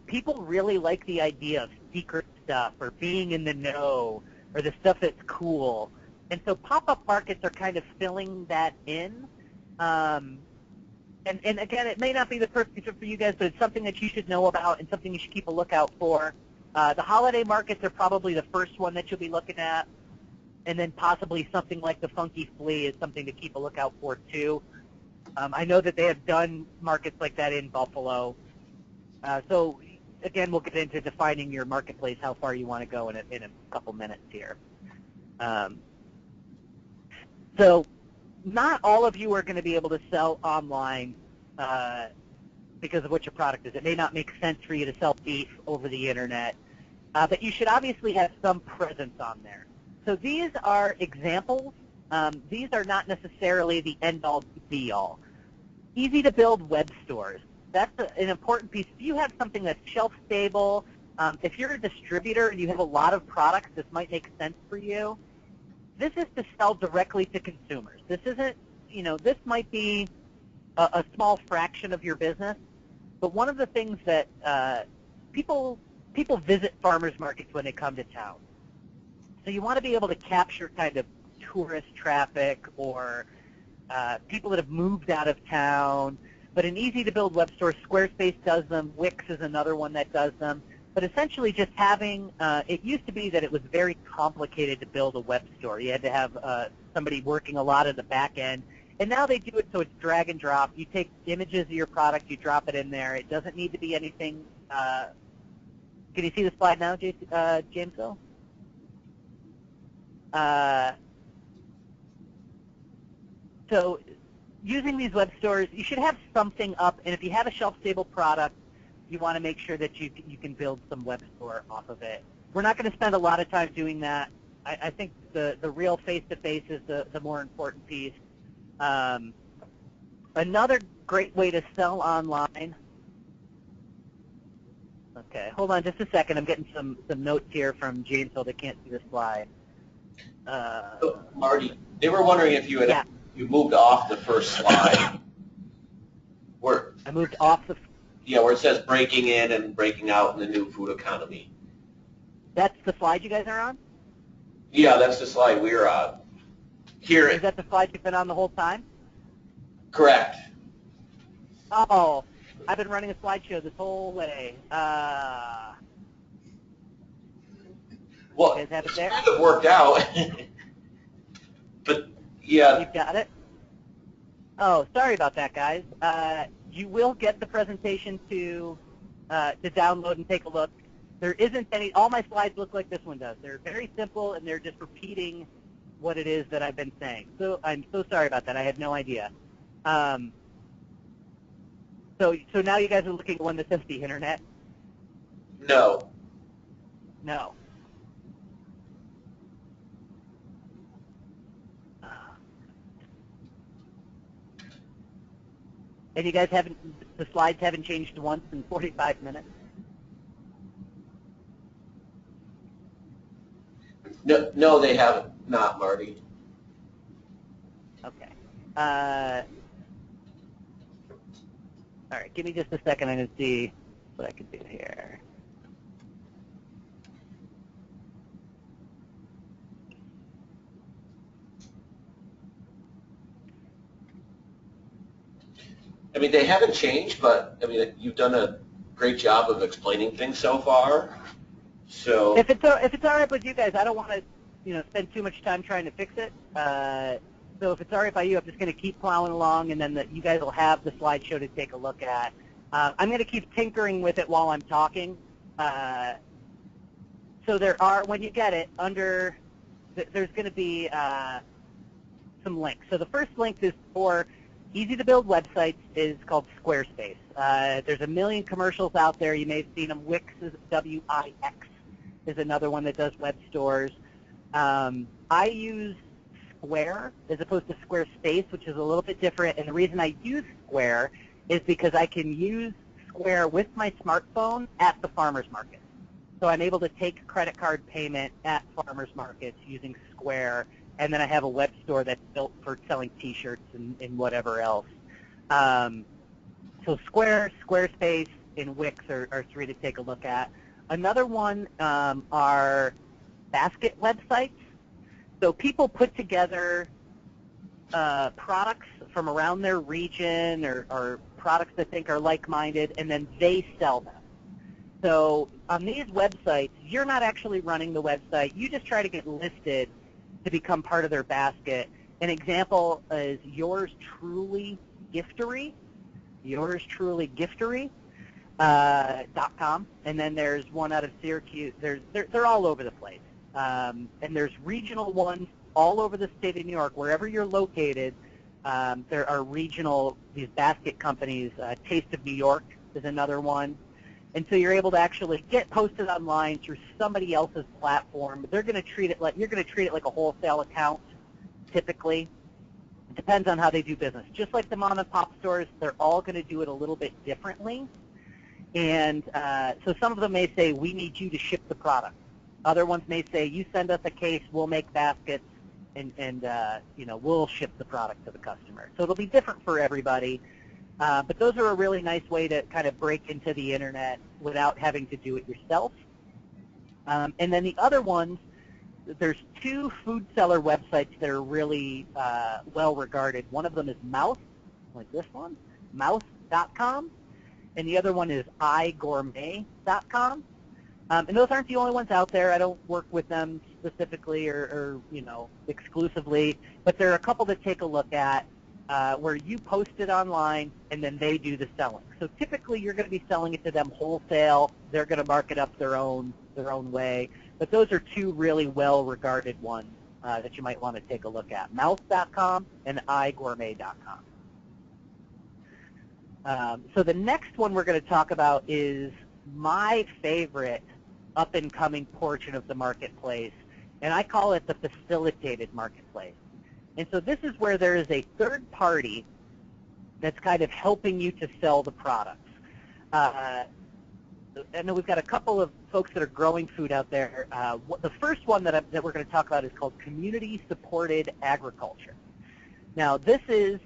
People really like the idea of secret stuff or being in the know, or the stuff that's cool. And so pop-up markets are kind of filling that in. And again, it may not be the perfect fit for you guys, but it's something that you should know about and something you should keep a lookout for. The holiday markets are probably the first one that you'll be looking at. And then possibly something like the Funky Flea is something to keep a lookout for too. I know that they have done markets like that in Buffalo. So again, we'll get into defining your marketplace, how far you want to go in a couple minutes here. So not all of you are going to be able to sell online because of what your product is. It may not make sense for you to sell beef over the internet, but you should obviously have some presence on there. So these are examples. These are not necessarily the end-all, be-all. Easy-to-build web stores. That's an important piece. If you have something that's shelf-stable, if you're a distributor and you have a lot of products, this might make sense for you. This is to sell directly to consumers. This isn't, this might be a small fraction of your business, but one of the things that people visit farmers markets when they come to town. So you want to be able to capture kind of tourist traffic or people that have moved out of town. But an easy-to-build web store, Squarespace does them. Wix is another one that does them. But essentially just having, it used to be that it was very complicated to build a web store. You had to have somebody working a lot of the back end. And now they do it so it's drag and drop. You take images of your product, you drop it in there. It doesn't need to be anything. Can you see the slide now, Jamesville? So using these web stores, you should have something up. And if you have a shelf-stable product, you want to make sure that you can build some web store off of it. We're not going to spend a lot of time doing that. I think the real face-to-face is the more important piece. Another great way to sell online. Okay, hold on just a second. I'm getting some notes here from Jamesville that can't see the slide. So, Marty, they were wondering if you had you moved off the first slide. Where I moved off the. Yeah, where it says breaking in and breaking out in the new food economy. That's the slide you guys are on? Yeah, that's the slide we're on. Here. Is that the slide you've been on the whole time? Correct. Oh, I've been running a slideshow this whole way. Well, you guys have it there? kind of worked out. But, yeah. You've got it? Oh, sorry about that, guys. You will get the presentation to download and take a look. There isn't any, all my slides look like this one does. They're very simple, and they're just repeating what it is that I've been saying. So I'm so sorry about that. I had no idea. So now you guys are looking at one that says the internet? No. No. And you guys haven't, the slides haven't changed once in 45 minutes? No, they haven't. Not, Marty. Okay. All right, give me just a second. I'm going to see what I can do here. I mean, they haven't changed, but, I mean, you've done a great job of explaining things so far. So if it's all right with you guys, I don't want to, spend too much time trying to fix it. So if it's all right by you, I'm just going to keep plowing along, and then you guys will have the slideshow to take a look at. I'm going to keep tinkering with it while I'm talking. So there are, when you get it, there's going to be some links. So the first link is for easy-to-build websites is called Squarespace. There's a million commercials out there. You may have seen them. Wix is W-I-X is another one that does web stores. I use Square as opposed to Squarespace, which is a little bit different. And the reason I use Square is because I can use Square with my smartphone at the farmer's market. So I'm able to take credit card payment at farmer's markets using Square, and then I have a web store that's built for selling T-shirts and whatever else. So Square, Squarespace, and Wix are three to take a look at. Another one are basket websites. So people put together products from around their region or products that they think are like-minded, and then they sell them. So on these websites, you're not actually running the website. You just try to get listed to become part of their basket. An example is Yours Truly Giftery, yours truly Giftery, .com, and then there's one out of Syracuse. They're all over the place. And there's regional ones all over the state of New York. Wherever you're located, there are regional, these basket companies. Taste of New York is another one. And so you're able to actually get posted online through somebody else's platform. They're going to treat it like, you're going to treat it like a wholesale account, typically. It depends on how they do business. Just like the mom and pop stores, they're all going to do it a little bit differently. And so some of them may say, we need you to ship the product. Other ones may say, you send us a case, we'll make baskets, and you know, we'll ship the product to the customer. So it'll be different for everybody. But those are a really nice way to kind of break into the internet without having to do it yourself. And then the other ones, there's two food seller websites that are really well regarded. One of them is Mouse, like this one, mouse.com, and the other one is igourmet.com. And those aren't the only ones out there. I don't work with them specifically or you know, exclusively, but there are a couple to take a look at where you post it online and then they do the selling. So typically you're going to be selling it to them wholesale. They're going to mark it up their own way. But those are two really well-regarded ones that you might want to take a look at, mouse.com and igourmet.com. So the next one we're going to talk about is my favorite up-and-coming portion of the marketplace, and I call it the facilitated marketplace. And so this is where there is a third party that's kind of helping you to sell the products. I know we've got a couple of folks that are growing food out there. The first one that we're going to talk about is called community-supported agriculture. Now this is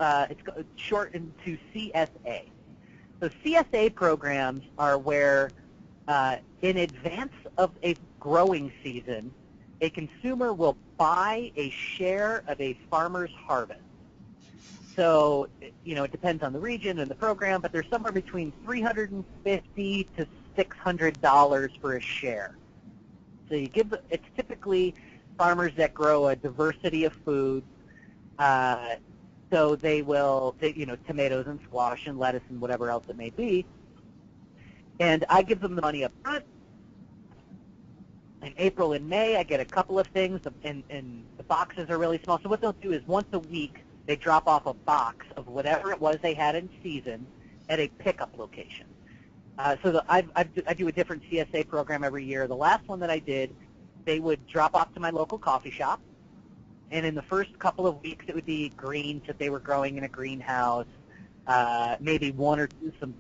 it's shortened to CSA. So CSA programs are where in advance of a growing season, a consumer will buy a share of a farmer's harvest. So, you know, it depends on the region and the program, but there's somewhere between $350 to $600 for a share. So you give it's typically farmers that grow a diversity of foods. So they will, you know, tomatoes and squash and lettuce and whatever else it may be. And I give them the money up front. In April and May, I get a couple of things, and the boxes are really small. So what they'll do is once a week, they drop off a box of whatever it was they had in season at a pickup location. So I do a different CSA program every year. The last one that I did, they would drop off to my local coffee shop. And in the first couple of weeks, it would be greens that they were growing in a greenhouse, maybe one or two, some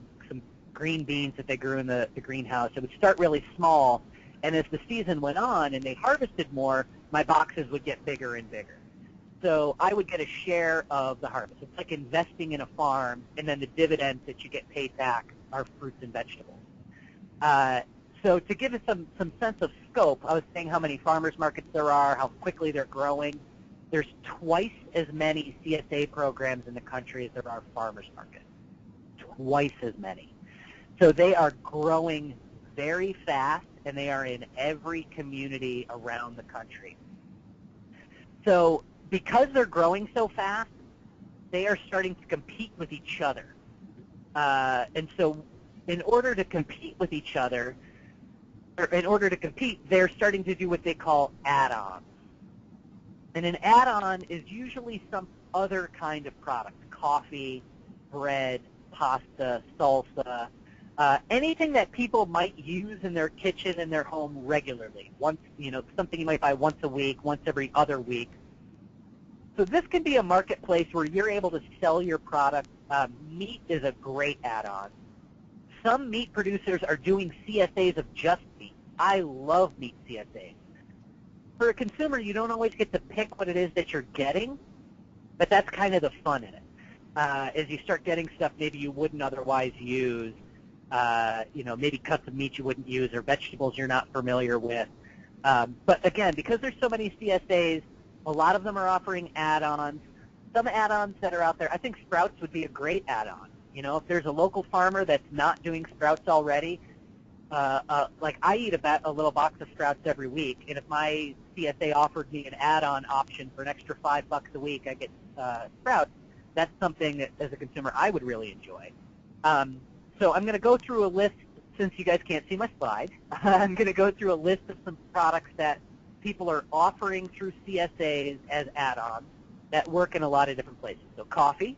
green beans that they grew in the greenhouse. It would start really small, and as the season went on and they harvested more, my boxes would get bigger and bigger. So I would get a share of the harvest. It's like investing in a farm, and then the dividends that you get paid back are fruits and vegetables. So to give us some sense of scope, I was saying how many farmers markets there are, how quickly they're growing. There's twice as many CSA programs in the country as there are farmers markets. Twice as many. So they are growing very fast, and they are in every community around the country. So because they're growing so fast, they are starting to compete with each other. And so in order to compete with each other, or in order to compete, they're starting to do what they call add-ons. And an add-on is usually some other kind of product, coffee, bread, pasta, salsa, anything that people might use in their kitchen in their home regularly. Once, you know, something you might buy once a week, once every other week. So this can be a marketplace where you're able to sell your product. Meat is a great add-on. Some meat producers are doing CSAs of just meat. I love meat CSAs. For a consumer, you don't always get to pick what it is that you're getting, but that's kind of the fun in it. As you start getting stuff maybe you wouldn't otherwise use, you know, maybe cuts of meat you wouldn't use or vegetables you're not familiar with. But again, because there's so many CSAs, a lot of them are offering add-ons. Some add-ons that are out there, I think Sprouts would be a great add-on. You know, if there's a local farmer that's not doing Sprouts already, like I eat a little box of Sprouts every week, and if my CSA offered me an add-on option for an extra $5 a week, I get Sprouts. that's something that, as a consumer, I would really enjoy. So I'm going to go through a list, since you guys can't see my slide. I'm going to go through a list of some products that people are offering through CSAs as add-ons that work in a lot of different places. So coffee,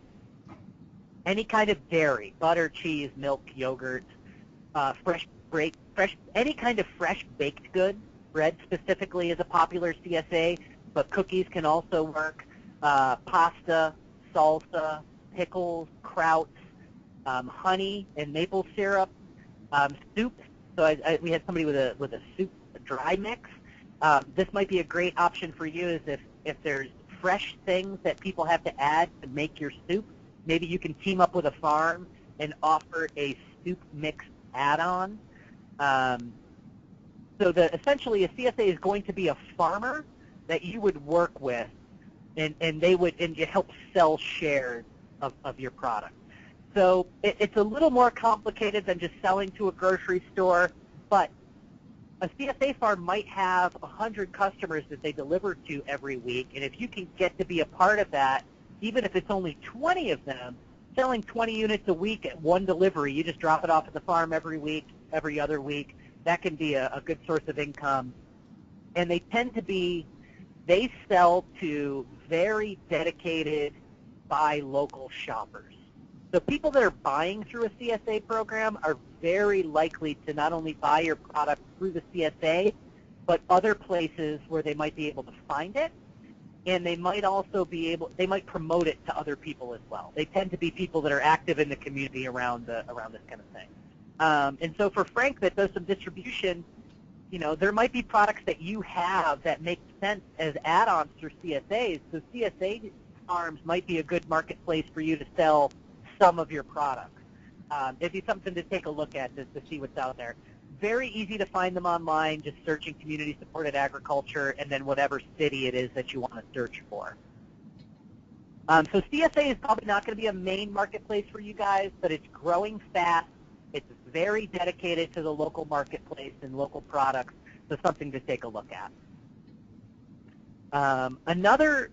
any kind of dairy, butter, cheese, milk, yogurt, any kind of fresh baked good. Bread specifically is a popular CSA, but cookies can also work. Pasta, salsa, pickles, krauts, honey and maple syrup, soup. So we had somebody with a soup, a dry mix. This might be a great option for you, is if there's fresh things that people have to add to make your soup. Maybe you can team up with a farm and offer a soup mix add-on. So essentially a CSA is going to be a farmer that you would work with, and it helps sell shares of your product. So it's a little more complicated than just selling to a grocery store, but a CSA farm might have 100 customers that they deliver to every week, and if you can get to be a part of that, even if it's only 20 of them, selling 20 units a week at one delivery, you just drop it off at the farm every week, every other week, that can be a good source of income. And they sell to very dedicated buy local shoppers. So people that are buying through a CSA program are very likely to not only buy your product through the CSA, but other places where they might be able to find it, and they might also they might promote it to other people as well. They tend to be people that are active in the community around this kind of thing. And so for Frank that does some distribution, there might be products that you have that make sense as add-ons through CSAs. So CSA farms might be a good marketplace for you to sell some of your products. It'd be something to take a look at to see what's out there. Very easy to find them online, just searching community-supported agriculture and then whatever city it is that you want to search for. So CSA is probably not going to be a main marketplace for you guys, but it's growing fast. It's very dedicated to the local marketplace and local products, so something to take a look at. Another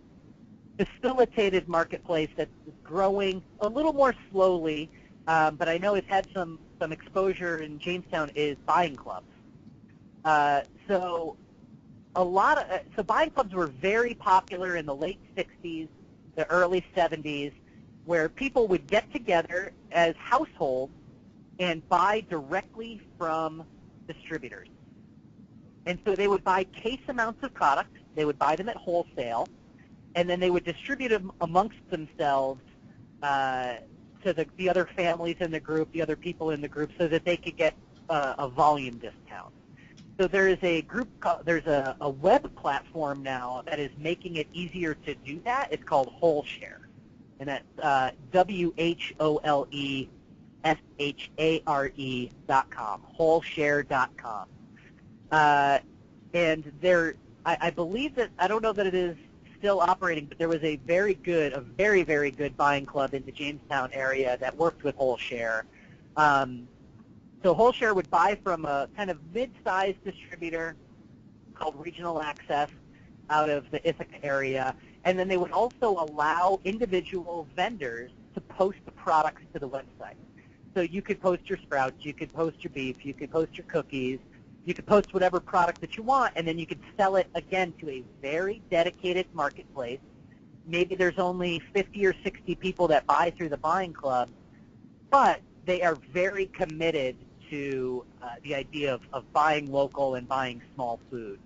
facilitated marketplace that's growing a little more slowly, but I know it's had some exposure in Jamestown, is buying clubs. So buying clubs were very popular in the late 60s, the early 70s, where people would get together as households and buy directly from distributors. And so they would buy case amounts of product, they would buy them at wholesale, and then they would distribute them amongst themselves to the other families in the group, the other people in the group, so that they could get a volume discount. So there's a web platform now that is making it easier to do that. It's called WholeShare, and that's WHOLESHARE.com, WholeShare.com. And I believe that, I don't know that it is still operating, but there was a very, very good buying club in the Jamestown area that worked with WholeShare. So WholeShare would buy from a kind of mid-sized distributor called Regional Access out of the Ithaca area, and then they would also allow individual vendors to post the products to the website. So you could post your sprouts, you could post your beef, you could post your cookies, you could post whatever product that you want, and then you could sell it, again, to a very dedicated marketplace. Maybe there's only 50 or 60 people that buy through the buying club, but they are very committed to the idea of buying local and buying small food.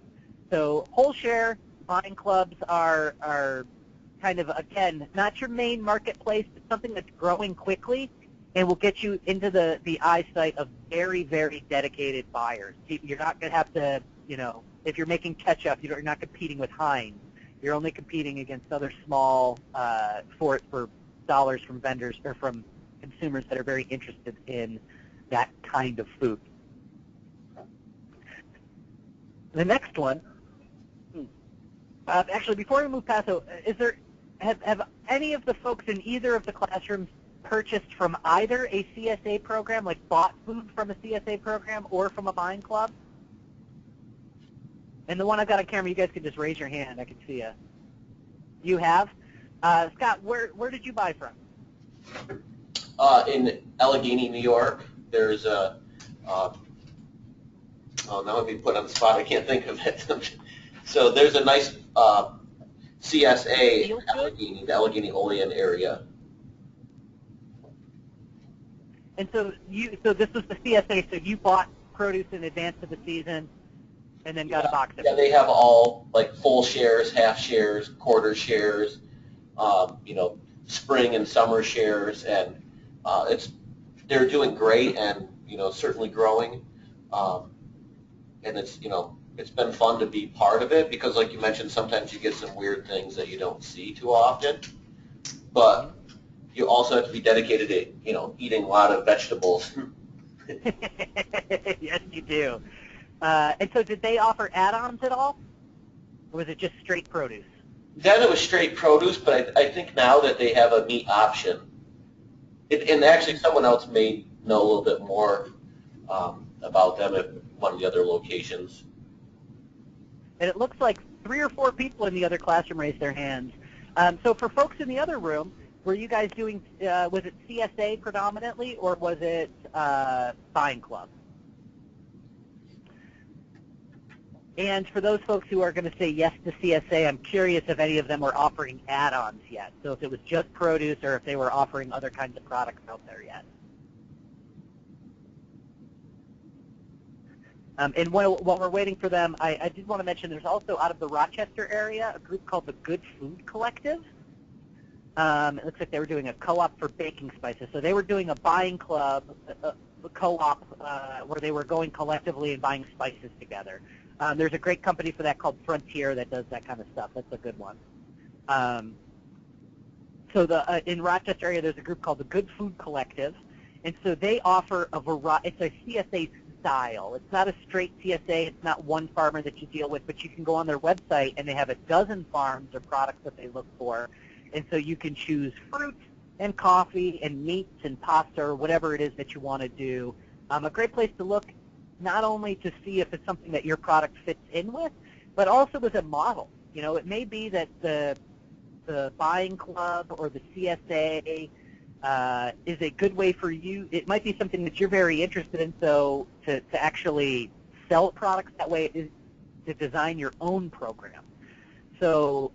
So WholeShare buying clubs are kind of, again, not your main marketplace, but something that's growing quickly and will get you into the eyesight of very, very dedicated buyers. You're not going to have to, if you're making ketchup, you're not competing with Heinz. You're only competing against other small for dollars from vendors or from consumers that are very interested in that kind of food. The next one, actually, before we move past, have any of the folks in either of the classrooms purchased from either a CSA program, like bought food from a CSA program, or from a buying club? And the one I've got on camera, you guys can just raise your hand. I can see you. You have? Scott, where did you buy from? In Allegheny, New York, there's a, oh, now I'm being put on the spot, I can't think of it. So there's a nice CSA in Allegheny, the Allegheny Olean area. And so this was the CSA, so you bought produce in advance of the season and then got a box of it. Yeah, they have all, like, full shares, half shares, quarter shares, spring and summer shares, and they're doing great and, certainly growing. And it's been fun to be part of it because, like you mentioned, sometimes you get some weird things that you don't see too often. But you also have to be dedicated to, eating a lot of vegetables. Yes, you do. And so did they offer add-ons at all? Or was it just straight produce? Then it was straight produce, but I think now that they have a meat option, and actually someone else may know a little bit more about them at one of the other locations. And it looks like 3 or 4 people in the other classroom raised their hands. So for folks in the other room, were you guys doing, was it CSA predominantly, or was it buying club? And for those folks who are going to say yes to CSA, I'm curious if any of them were offering add-ons yet. So if it was just produce or if they were offering other kinds of products out there yet. And while we're waiting for them, I did want to mention there's also out of the Rochester area a group called the Good Food Collective. It looks like they were doing a co-op for baking spices. So they were doing a buying club, a co-op where they were going collectively and buying spices together. There's a great company for that called Frontier that does that kind of stuff. That's a good one. So in Rochester area, there's a group called the Good Food Collective, and so they offer a variety. It's a CSA style. It's not a straight CSA. It's not one farmer that you deal with, but you can go on their website, and they have a dozen farms or products that they look for, and so you can choose fruit and coffee and meats and pasta or whatever it is that you want to do. A great place to look, not only to see if it's something that your product fits in with, but also as a model. It may be that the buying club or the CSA is a good way for you. It might be something that you're very interested in, so to actually sell products that way is to design your own program. So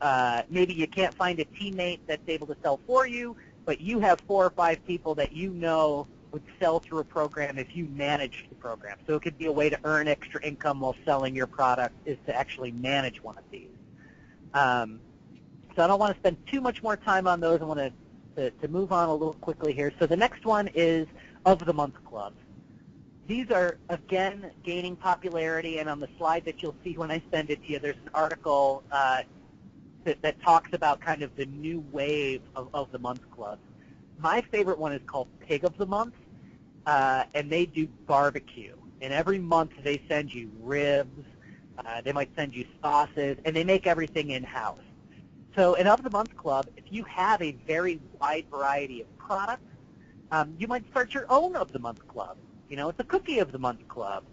maybe you can't find a teammate that's able to sell for you, but you have 4 or 5 people that would sell through a program if you managed the program. So it could be a way to earn extra income while selling your product is to actually manage one of these. So I don't want to spend too much more time on those. I want to move on a little quickly here. So the next one is of the month clubs. These are, again, gaining popularity, and on the slide that you'll see when I send it to you, there's an article that talks about kind of the new wave of the month clubs. My favorite one is called Pig of the Month, and they do barbecue. And every month they send you ribs, they might send you sauces, and they make everything in-house. So in Of the Month Club, if you have a very wide variety of products, you might start your own Of the Month Club. It's a Cookie of the Month Club.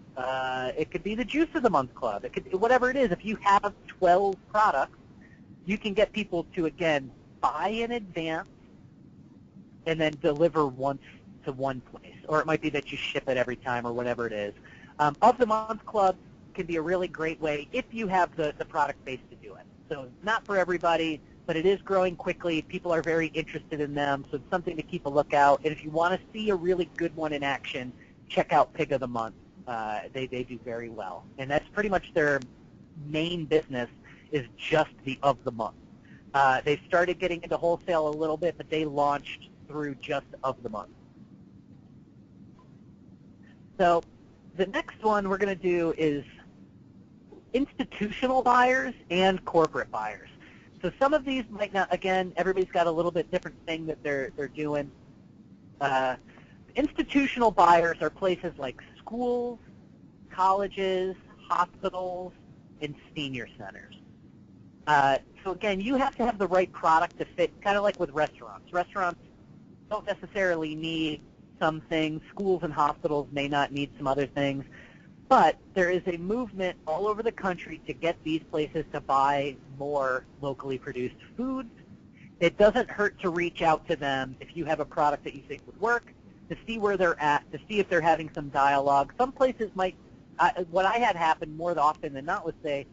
It could be the Juice of the Month Club. It could, whatever it is, if you have 12 products, you can get people to, again, buy in advance and then deliver once to one place. Or it might be that you ship it every time or whatever it is. Of the Month Club can be a really great way if you have the product base to do it. So not for everybody, but it is growing quickly. People are very interested in them, so it's something to keep a lookout. And if you want to see a really good one in action, check out Pig of the Month. They do very well. And that's pretty much their main business is just the Of the Month. They started getting into wholesale a little bit, but they launched through just Of the Month. So the next one we're going to do is institutional buyers and corporate buyers. So some of these might not, again, everybody's got a little bit different thing that they're doing. Institutional buyers are places like schools, colleges, hospitals, and senior centers. So again, you have to have the right product to fit, kind of like with restaurants. Restaurants don't necessarily need some things. Schools and hospitals may not need some other things. But there is a movement all over the country to get these places to buy more locally produced foods it doesn't hurt to reach out to them if you have a product that you think would work, to see where they're at, to see if they're having some dialogue. Some places might, what I had happen more often than not was say,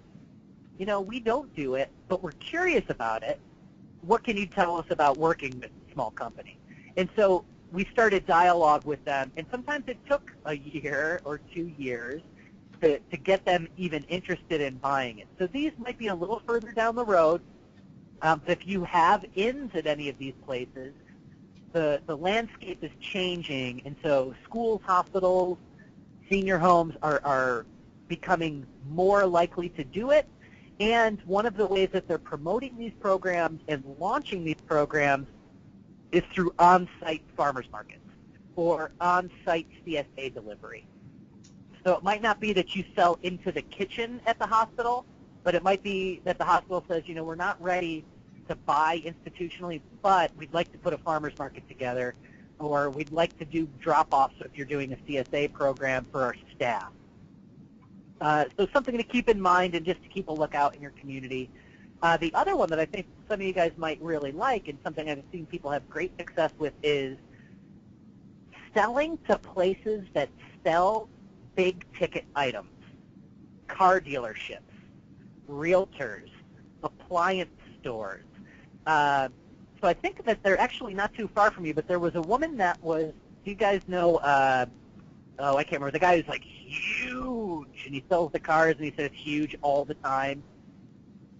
you know, we don't do it, but we're curious about it. What can you tell us about working with a small company? And so we started dialogue with them, and sometimes it took a year or 2 years to get them even interested in buying it. So these might be a little further down the road. If you have ins at any of these places, the landscape is changing, and so schools, hospitals, senior homes are becoming more likely to do it. And one of the ways that they're promoting these programs and launching these programs is through on-site farmers markets or on-site CSA delivery. So it might not be that you sell into the kitchen at the hospital, but it might be that the hospital says, you know, we're not ready to buy institutionally, but we'd like to put a farmers market together, or we'd like to do drop-offs if you're doing a CSA program for our staff. So something to keep in mind and just to keep a lookout in your community. The other one that I think some of you guys might really like and something I've seen people have great success with is selling to places that sell big-ticket items, car dealerships, realtors, appliance stores. So I think that they're actually not too far from you, but there was a woman that was, do you guys know, oh, I can't remember, the guy who's like huge, and he sells the cars, and he says huge all the time.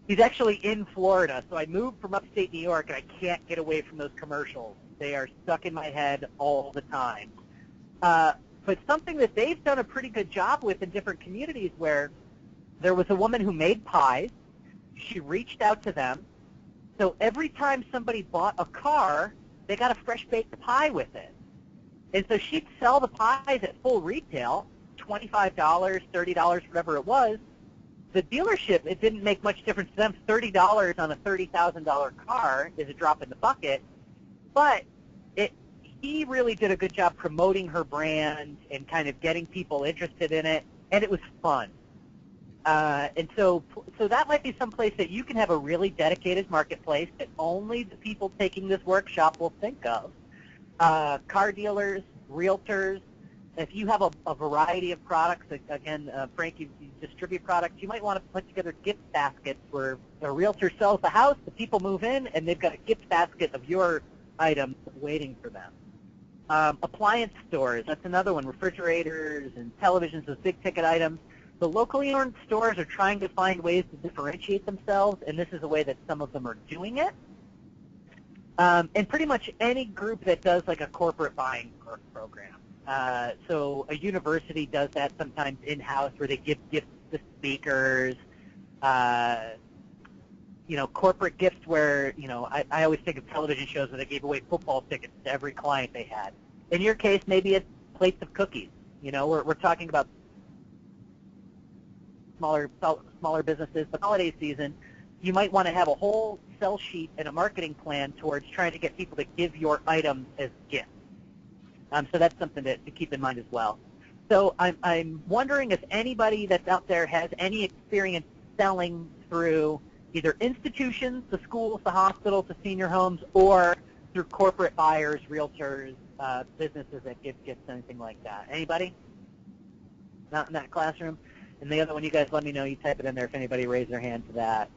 He's actually in Florida, so I moved from upstate New York, and I can't get away from those commercials. They are stuck in my head all the time. But something that they've done a pretty good job with in different communities where there was a woman who made pies. She reached out to them. So every time somebody bought a car, they got a fresh baked pie with it. And so she'd sell the pies at full retail, $25, $30, whatever it was. The dealership, it didn't make much difference to them. $30 on a $30,000 car is a drop in the bucket. But he really did a good job promoting her brand and kind of getting people interested in it, and it was fun. And so that might be some place that you can have a really dedicated marketplace that only the people taking this workshop will think of. Car dealers, realtors. If you have a variety of products, again, Frank, you distribute products, you might want to put together gift baskets where a realtor sells the house, the people move in, and they've got a gift basket of your items waiting for them. Appliance stores, that's another one, refrigerators and televisions, those big-ticket items. The locally owned stores are trying to find ways to differentiate themselves, and this is a way that some of them are doing it. And pretty much any group that does like a corporate buying program. So a university does that sometimes in-house where they give gifts to speakers, corporate gifts where, I always think of television shows where they gave away football tickets to every client they had. In your case, maybe it's plates of cookies. We're talking about smaller businesses. But holiday season, you might want to have a whole sell sheet and a marketing plan towards trying to get people to give your items as gifts. So that's something to keep in mind as well. So I'm wondering if anybody that's out there has any experience selling through either institutions, the schools, the hospitals, the senior homes, or through corporate buyers, realtors, businesses that give gifts, anything like that. Anybody? Not in that classroom? And the other one, you guys let me know. You type it in there if anybody raised their hand for that.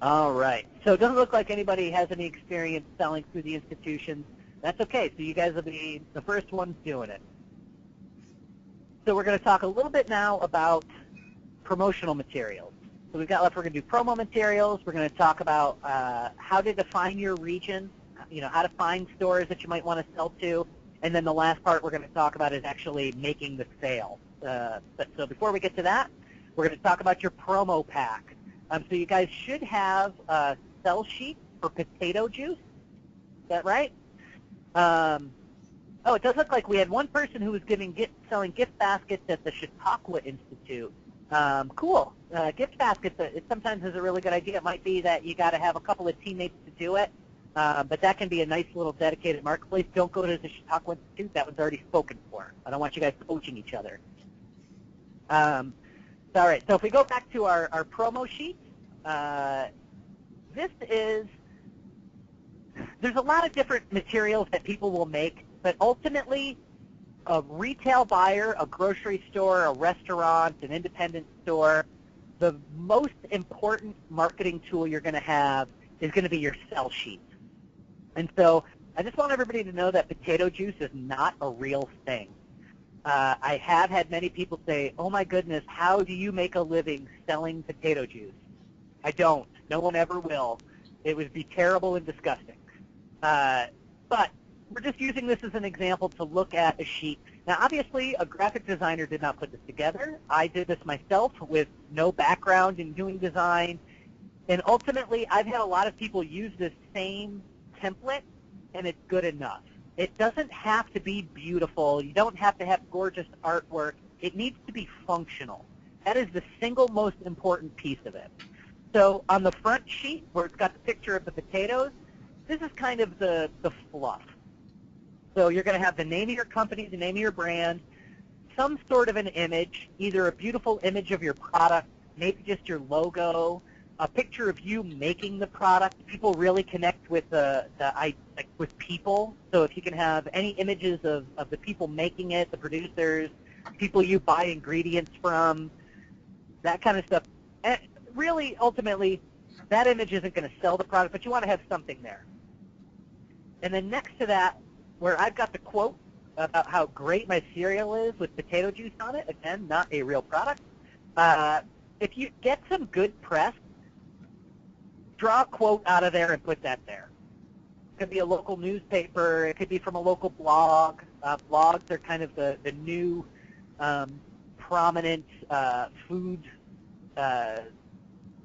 All right. So it doesn't look like anybody has any experience selling through the institutions. That's okay. So you guys will be the first ones doing it. So we're going to talk a little bit now about promotional materials. So we've got left, we're going to do promo materials. We're going to talk about how to define your region, how to find stores that you might want to sell to. And then the last part we're going to talk about is actually making the sale. So before we get to that, we're going to talk about your promo pack. So you guys should have a sell sheet for potato juice. Is that right? Oh, it does look like we had one person who was selling gift baskets at the Chautauqua Institute. Cool. Gift baskets, it sometimes is a really good idea. It might be that you got to have a couple of teammates to do it, but that can be a nice little dedicated marketplace. Don't go to the Chautauqua Institute. That one's already spoken for. I don't want you guys poaching each other. All right, so if we go back to our promo sheet, there's a lot of different materials that people will make, but ultimately a retail buyer, a grocery store, a restaurant, an independent store, the most important marketing tool you're going to have is going to be your sell sheet. And so I just want everybody to know that potato juice is not a real thing. I have had many people say, oh my goodness, how do you make a living selling potato juice? I don't. No one ever will. It would be terrible and disgusting. But we're just using this as an example to look at a sheet. Now, obviously, a graphic designer did not put this together. I did this myself with no background in doing design. And ultimately, I've had a lot of people use this same template, and it's good enough. It doesn't have to be beautiful. You don't have to have gorgeous artwork. It needs to be functional. That is the single most important piece of it. So on the front sheet, where it's got the picture of the potatoes, this is kind of the fluff. So you're going to have the name of your company, the name of your brand, some sort of an image, either a beautiful image of your product, maybe just your logo, a picture of you making the product. People really connect with with people. So if you can have any images of the people making it, the producers, people you buy ingredients from, that kind of stuff. And really, ultimately, that image isn't going to sell the product, but you want to have something there. And then next to that, where I've got the quote about how great my cereal is with potato juice on it, again, not a real product, if you get some good press, draw a quote out of there and put that there. It could be a local newspaper. It could be from a local blog. Blogs are kind of the new prominent food, I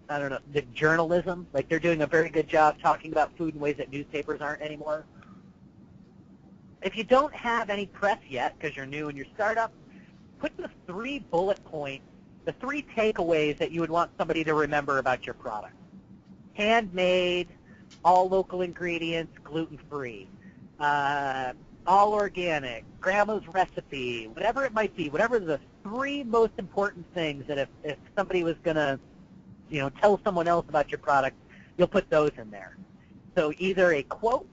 don't know, the journalism. Like, they're doing a very good job talking about food in ways that newspapers aren't anymore. If you don't have any press yet because you're new in your startup, put the 3 bullet points, the 3 takeaways that you would want somebody to remember about your product. Handmade, all local ingredients, gluten-free, all organic, grandma's recipe, whatever it might be, whatever the 3 most important things that if somebody was going to, tell someone else about your product, you'll put those in there. So either a quote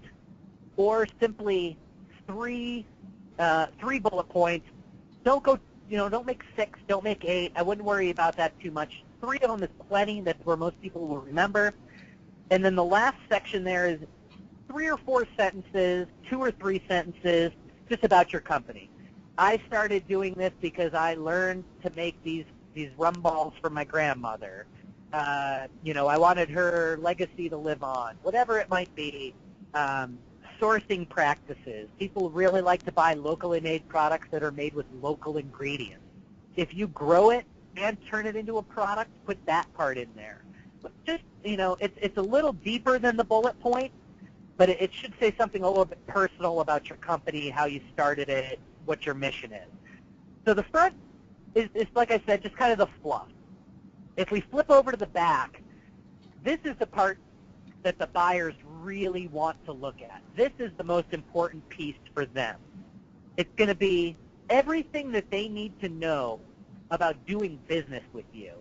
or simply 3 bullet points. Don't go, don't make 6, don't make 8. I wouldn't worry about that too much. 3 of them is plenty. That's where most people will remember. And then the last section there is 3 or 4 sentences, 2 or 3 sentences, just about your company. I started doing this because I learned to make these rum balls for my grandmother. I wanted her legacy to live on, whatever it might be. Sourcing practices. People really like to buy locally made products that are made with local ingredients. If you grow it and turn it into a product, put that part in there. But just, it's a little deeper than the bullet point, but it should say something a little bit personal about your company, how you started it, what your mission is. So the front is like I said, just kind of the fluff. If we flip over to the back, this is the part that the buyers really want to look at. This is the most important piece for them. It's going to be everything that they need to know about doing business with you.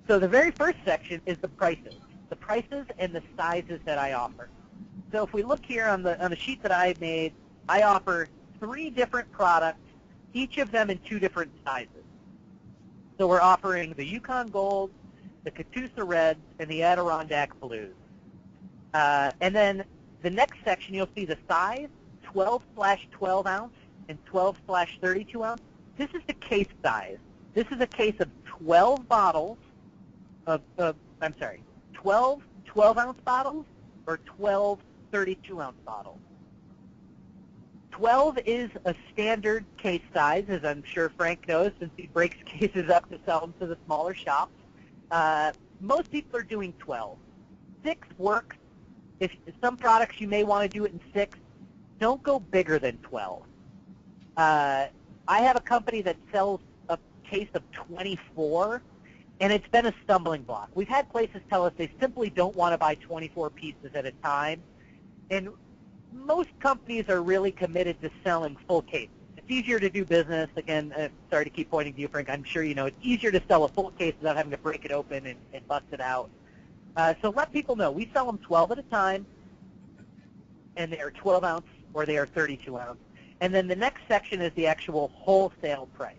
So the very first section is the prices and the sizes that I offer. So if we look here on the sheet that I made, I offer 3 different products, each of them in 2 different sizes. So we're offering the Yukon Gold, the Catoosa Reds, and the Adirondack Blues. And then the next section, you'll see the size, 12/12 ounce and 12/32 ounce. This is the case size. This is a case of 12 bottles of 12 12-ounce bottles or 12 32-ounce bottles. 12 is a standard case size, as I'm sure Frank knows, since he breaks cases up to sell them to the smaller shops. Most people are doing 12. 6 works. If some products you may want to do it in 6, don't go bigger than 12. I have a company that sells a case of 24, and it's been a stumbling block. We've had places tell us they simply don't want to buy 24 pieces at a time, and most companies are really committed to selling full cases. If it's easier to do business. Again, sorry to keep pointing to you, Frank. I'm sure you know it's easier to sell a full case without having to break it open and bust it out. So let people know. We sell them 12 at a time, and they are 12 ounce or they are 32 ounce. And then the next section is the actual wholesale price.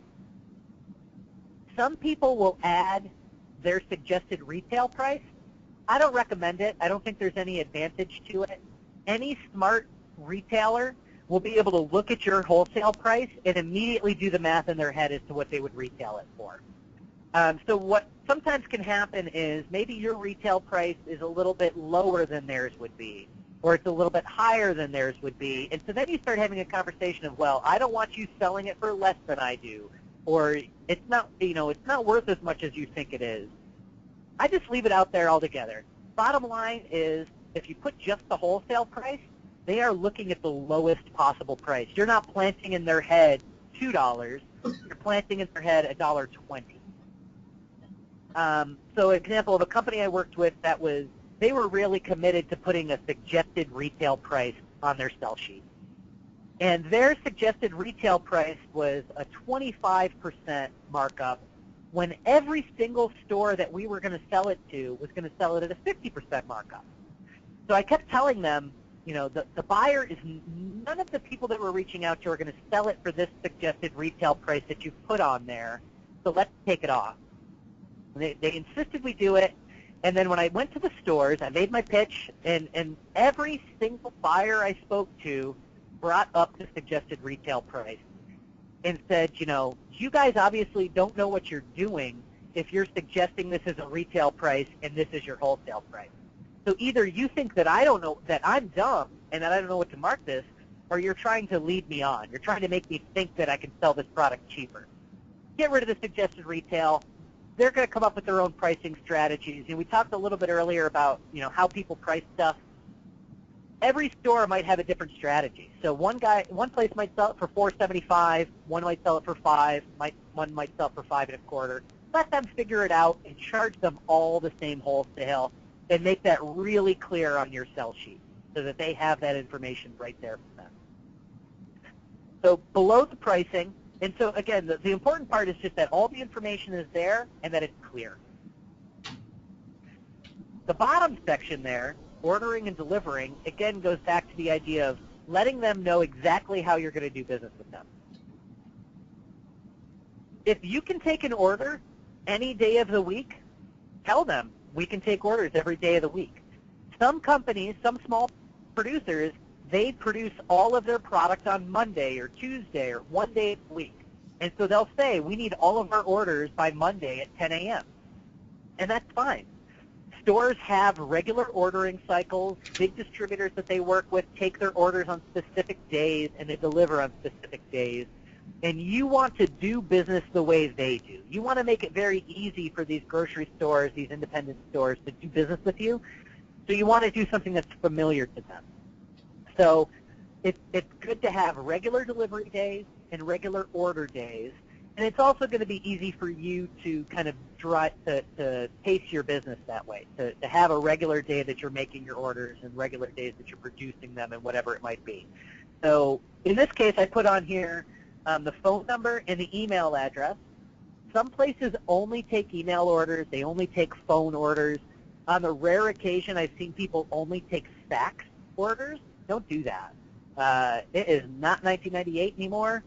Some people will add their suggested retail price. I don't recommend it. I don't think there's any advantage to it. Any smart retailer will be able to look at your wholesale price and immediately do the math in their head as to what they would retail it for. So what sometimes can happen is maybe your retail price is a little bit lower than theirs would be, or it's a little bit higher than theirs would be. And so then you start having a conversation of, well, I don't want you selling it for less than I do, or it's not, it's not worth as much as you think it is. I just leave it out there altogether. Bottom line is, if you put just the wholesale price, they are looking at the lowest possible price. You're not planting in their head $2. You're planting in their head $1.20. So an example of a company I worked with they were really committed to putting a suggested retail price on their sell sheet. And their suggested retail price was a 25% markup when every single store that we were going to sell it to was going to sell it at a 50% markup. So I kept telling them, the buyer is, none of the people that we're reaching out to are going to sell it for this suggested retail price that you've put on there, so let's take it off. They insisted we do it, and then when I went to the stores, I made my pitch, and every single buyer I spoke to brought up the suggested retail price and said, you guys obviously don't know what you're doing if you're suggesting this is a retail price and this is your wholesale price. So either you think that I don't know, that I'm dumb and that I don't know what to mark this, or you're trying to lead me on. You're trying to make me think that I can sell this product cheaper. Get rid of the suggested retail. They're going to come up with their own pricing strategies. And we talked a little bit earlier about, how people price stuff. Every store might have a different strategy. So one place might sell it for $4.75, one might sell it for $5, one might sell it for $5.25. Let them figure it out and charge them all the same wholesale, and make that really clear on your sell sheet so that they have that information right there for them. So below the pricing, and so again, the important part is just that all the information is there and that it's clear. The bottom section there, ordering and delivering, again goes back to the idea of letting them know exactly how you're going to do business with them. If you can take an order any day of the week, tell them we can take orders every day of the week. Some companies, some small producers, they produce all of their product on Monday or Tuesday or one day a week. And so they'll say, we need all of our orders by Monday at 10 a.m. And that's fine. Stores have regular ordering cycles. Big distributors that they work with take their orders on specific days, and they deliver on specific days. And you want to do business the way they do. You want to make it very easy for these grocery stores, these independent stores, to do business with you. So you want to do something that's familiar to them. So it's good to have regular delivery days and regular order days. And it's also going to be easy for you to kind of to pace your business that way, to have a regular day that you're making your orders and regular days that you're producing them and whatever it might be. So in this case, I put on here the phone number and the email address. Some places only take email orders. They only take phone orders. On the rare occasion, I've seen people only take fax orders. Don't do that. It is not 1998 anymore.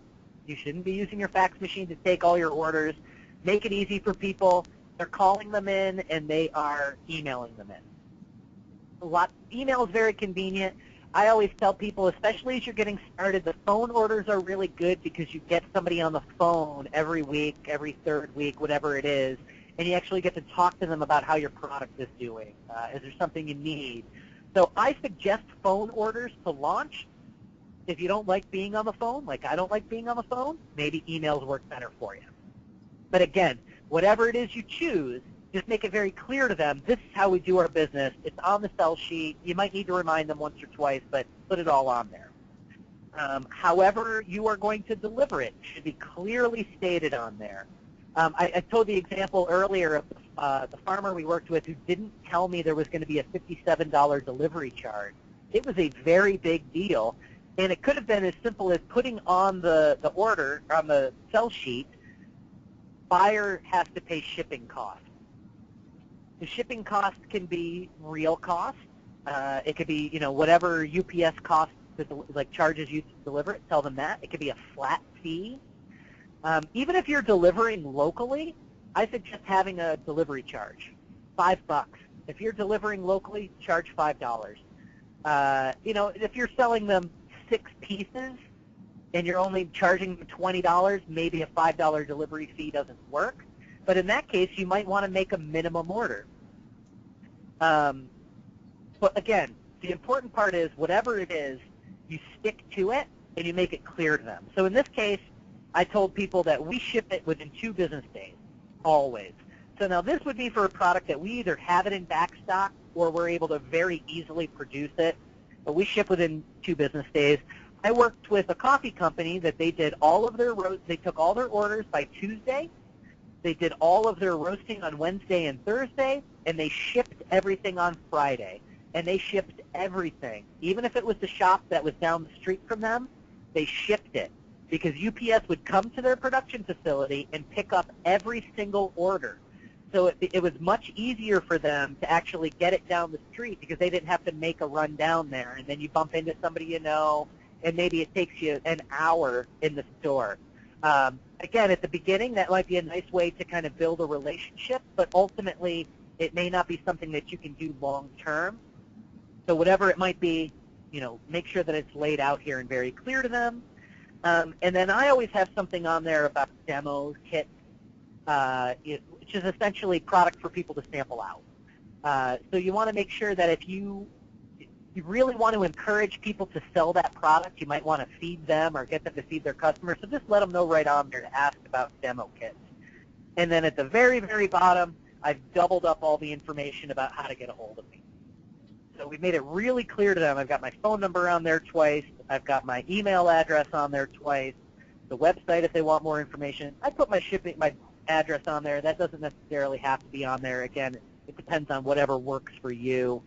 You shouldn't be using your fax machine to take all your orders. Make it easy for people. They're calling them in, and they are emailing them in. Email is very convenient. I always tell people, especially as you're getting started, the phone orders are really good because you get somebody on the phone every week, every third week, whatever it is, and you actually get to talk to them about how your product is doing. Is there something you need? So I suggest phone orders to launch. If you don't like being on the phone, like I don't like being on the phone, maybe emails work better for you. But again, whatever it is you choose, just make it very clear to them, this is how we do our business. It's on the sell sheet. You might need to remind them once or twice, but put it all on there. However you are going to deliver it should be clearly stated on there. I told the example earlier of the farmer we worked with who didn't tell me there was going to be a $57 delivery charge. It was a very big deal. And it could have been as simple as putting on the order, on the sell sheet, buyer has to pay shipping costs. The shipping cost can be real cost. It could be, whatever UPS costs, like charges you to deliver it, tell them that. It could be a flat fee. Even if you're delivering locally, I suggest having a delivery charge, $5. If you're delivering locally, charge $5. If you're selling them 6 pieces and you're only charging them $20, maybe a $5 delivery fee doesn't work. But in that case, you might want to make a minimum order. But again, the important part is whatever it is, you stick to it and you make it clear to them. So in this case, I told people that we ship it within 2 business days, always. So now this would be for a product that we either have it in back stock or we're able to very easily produce it, but we ship within 2 business days. I worked with a coffee company that they did all of their they took all their orders by Tuesday. They did all of their roasting on Wednesday and Thursday, and they shipped everything on Friday. And they shipped everything. Even if it was the shop that was down the street from them, they shipped it. Because UPS would come to their production facility and pick up every single order. So it was much easier for them to actually get it down the street because they didn't have to make a run down there. And then you bump into somebody you know, and maybe it takes you an hour in the store. Again, at the beginning, that might be a nice way to kind of build a relationship, but ultimately it may not be something that you can do long term. So whatever it might be, make sure that it's laid out here and very clear to them. And then I always have something on there about demo kits, which is essentially product for people to sample out. So you want to make sure that if you really want to encourage people to sell that product, you might want to feed them or get them to feed their customers. So just let them know right on there to ask about demo kits. And then at the very, very bottom, I've doubled up all the information about how to get a hold of me. So we've made it really clear to them. I've got my phone number on there twice. I've got my email address on there twice. The website if they want more information. I put my address on there. That doesn't necessarily have to be on there. Again, it depends on whatever works for you.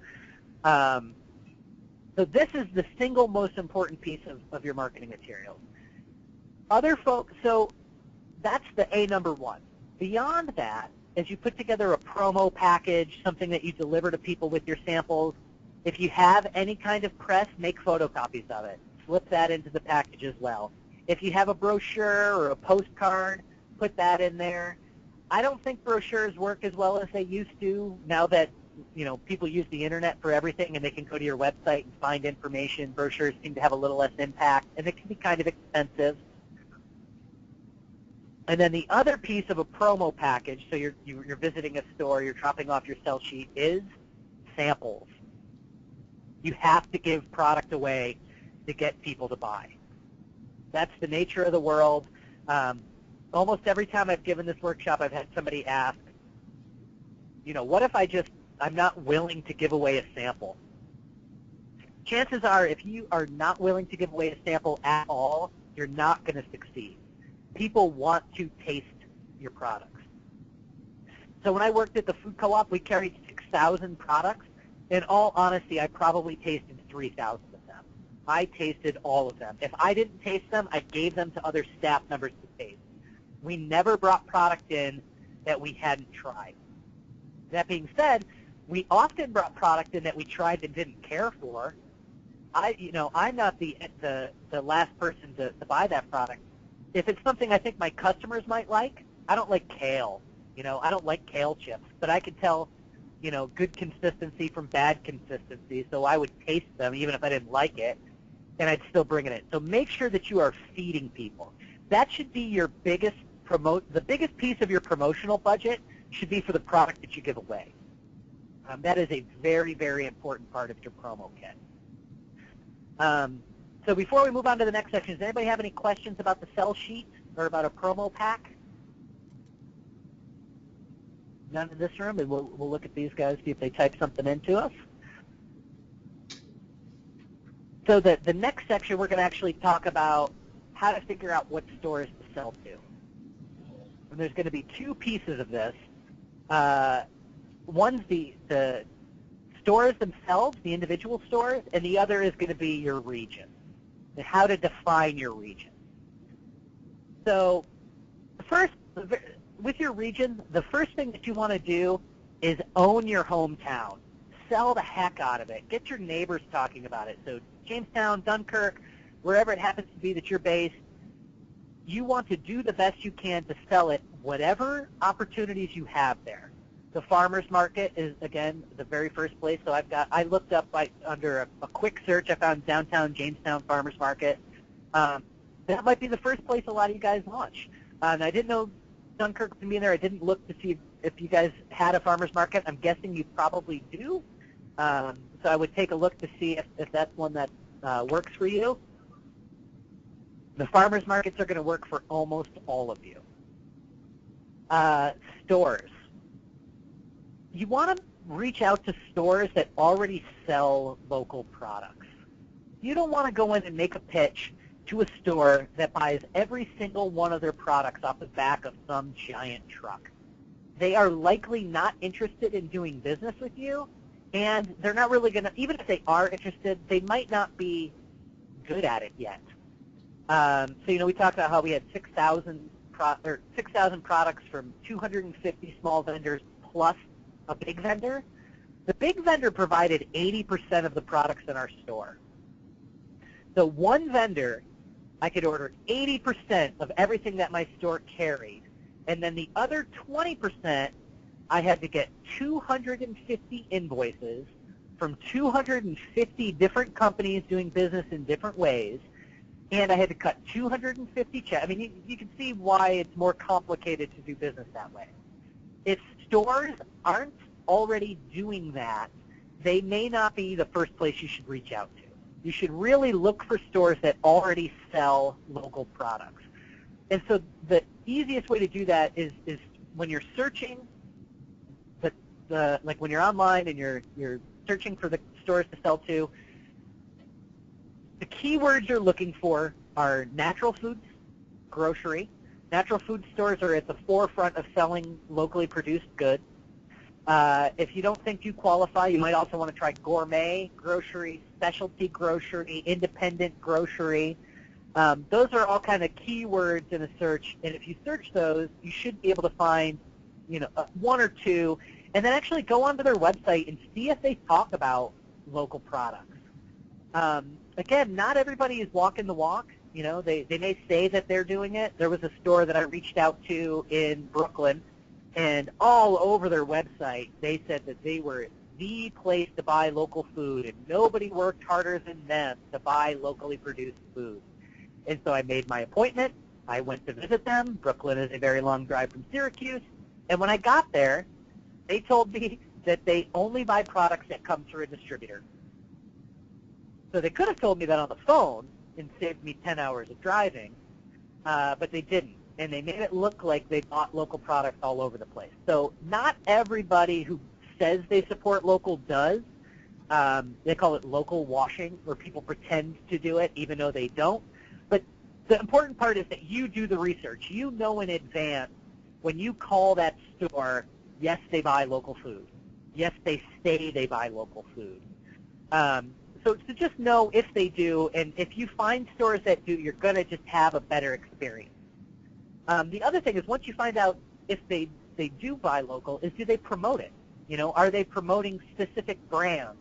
So this is the single most important piece of your marketing materials. Other folks, so that's the number 1. Beyond that, as you put together a promo package, something that you deliver to people with your samples, if you have any kind of press, make photocopies of it. Slip that into the package as well. If you have a brochure or a postcard, put that in there. I don't think brochures work as well as they used to now that people use the internet for everything and they can go to your website and find information. Brochures seem to have a little less impact, and it can be kind of expensive. And then the other piece of a promo package, so you're visiting a store, you're dropping off your sell sheet, is samples. You have to give product away to get people to buy. That's the nature of the world. Almost every time I've given this workshop, I've had somebody ask, what if I'm not willing to give away a sample? Chances are, if you are not willing to give away a sample at all, you're not going to succeed. People want to taste your products. So when I worked at the food co-op, we carried 6,000 products. In all honesty, I probably tasted 3,000 of them. I tasted all of them. If I didn't taste them, I gave them to other staff members to taste. We never brought product in that we hadn't tried. That being said, we often brought product in that we tried and didn't care for. I'm not the last person to buy that product. If it's something I think my customers might like, I don't like kale. I don't like kale chips, but I can tell, good consistency from bad consistency, so I would taste them even if I didn't like it, and I'd still bring it in. So make sure that you are feeding people. That should be your biggest the biggest piece of your promotional budget should be for the product that you give away. That is a very, very important part of your promo kit. So before we move on to the next section, does anybody have any questions about the sell sheet or about a promo pack? None in this room, and we'll look at these guys, see if they type something into us. So the next section, we're going to actually talk about how to figure out what stores to sell to. And there's going to be 2 pieces of this. One's the stores themselves, the individual stores, and the other is going to be your region. and how to define your region. So first, with your region, the first thing that you want to do is own your hometown. Sell the heck out of it. Get your neighbors talking about it. So Jamestown, Dunkirk, wherever it happens to be that you're based, you want to do the best you can to sell it, whatever opportunities you have there. The farmers market is, again, the very first place. So I looked up under a quick search, I found downtown Jamestown Farmers Market. That might be the first place a lot of you guys launch. And I didn't know Dunkirk was going to be in there. I didn't look to see if you guys had a farmers market. I'm guessing you probably do. So I would take a look to see if that's one that works for you. The farmers markets are going to work for almost all of you. Stores. You want to reach out to stores that already sell local products. You don't want to go in and make a pitch to a store that buys every single one of their products off the back of some giant truck. They are likely not interested in doing business with you, and they're not really going to, even if they are interested, they might not be good at it yet. So, we talked about how we had 6,000 products from 250 small vendors plus a big vendor. The big vendor provided 80% of the products in our store. So one vendor, I could order 80% of everything that my store carried, and then the other 20%, I had to get 250 invoices from 250 different companies doing business in different ways, and I had to cut 250 checks. I mean, you can see why it's more complicated to do business that way. If stores aren't already doing that, they may not be the first place you should reach out to. You should really look for stores that already sell local products. And so the easiest way to do that is when you're searching, like when you're online and you're searching for the stores to sell to, the keywords you're looking for are natural foods, grocery. Natural food stores are at the forefront of selling locally produced goods. If you don't think you qualify, you might also want to try gourmet grocery, specialty grocery, independent grocery. Those are all kind of keywords in a search, and if you search those, you should be able to find, one or two, and then actually go onto their website and see if they talk about local products. Again, not everybody is walking the walk. They may say that they're doing it. There was a store that I reached out to in Brooklyn, and all over their website, they said that they were the place to buy local food, and nobody worked harder than them to buy locally produced food. And so I made my appointment. I went to visit them. Brooklyn is a very long drive from Syracuse. And when I got there, they told me that they only buy products that come through a distributor. So they could have told me that on the phone and saved me 10 hours of driving, but they didn't. And they made it look like they bought local products all over the place. So not everybody who says they support local does. They call it local washing, where people pretend to do it even though they don't. But the important part is that you do the research. You know in advance when you call that store, yes, they buy local food. Yes, they say they buy local food. So just know if they do, and if you find stores that do, you're going to just have a better experience. The other thing is once you find out if they do buy local, is do they promote it? Are they promoting specific brands?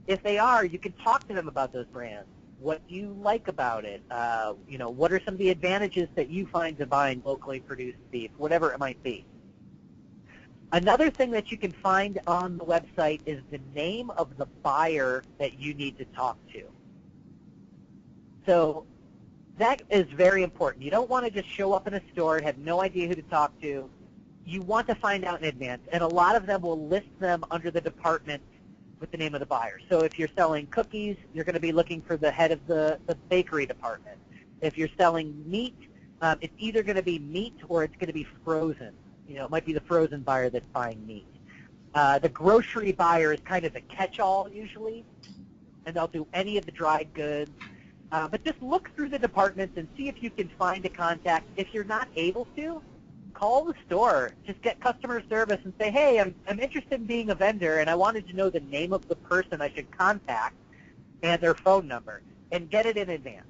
If they are, you can talk to them about those brands. What do you like about it? What are some of the advantages that you find to buying locally produced beef, whatever it might be. Another thing that you can find on the website is the name of the buyer that you need to talk to. So that is very important. You don't want to just show up in a store and have no idea who to talk to. You want to find out in advance, and a lot of them will list them under the department with the name of the buyer. So if you're selling cookies, you're going to be looking for the head of the bakery department. If you're selling meat, it's either going to be meat or it's going to be frozen. It might be the frozen buyer that's buying meat. The grocery buyer is kind of a catch-all usually, and they'll do any of the dried goods. But just look through the departments and see if you can find a contact. If you're not able to, call the store. Just get customer service and say, hey, I'm interested in being a vendor, and I wanted to know the name of the person I should contact and their phone number, and get it in advance.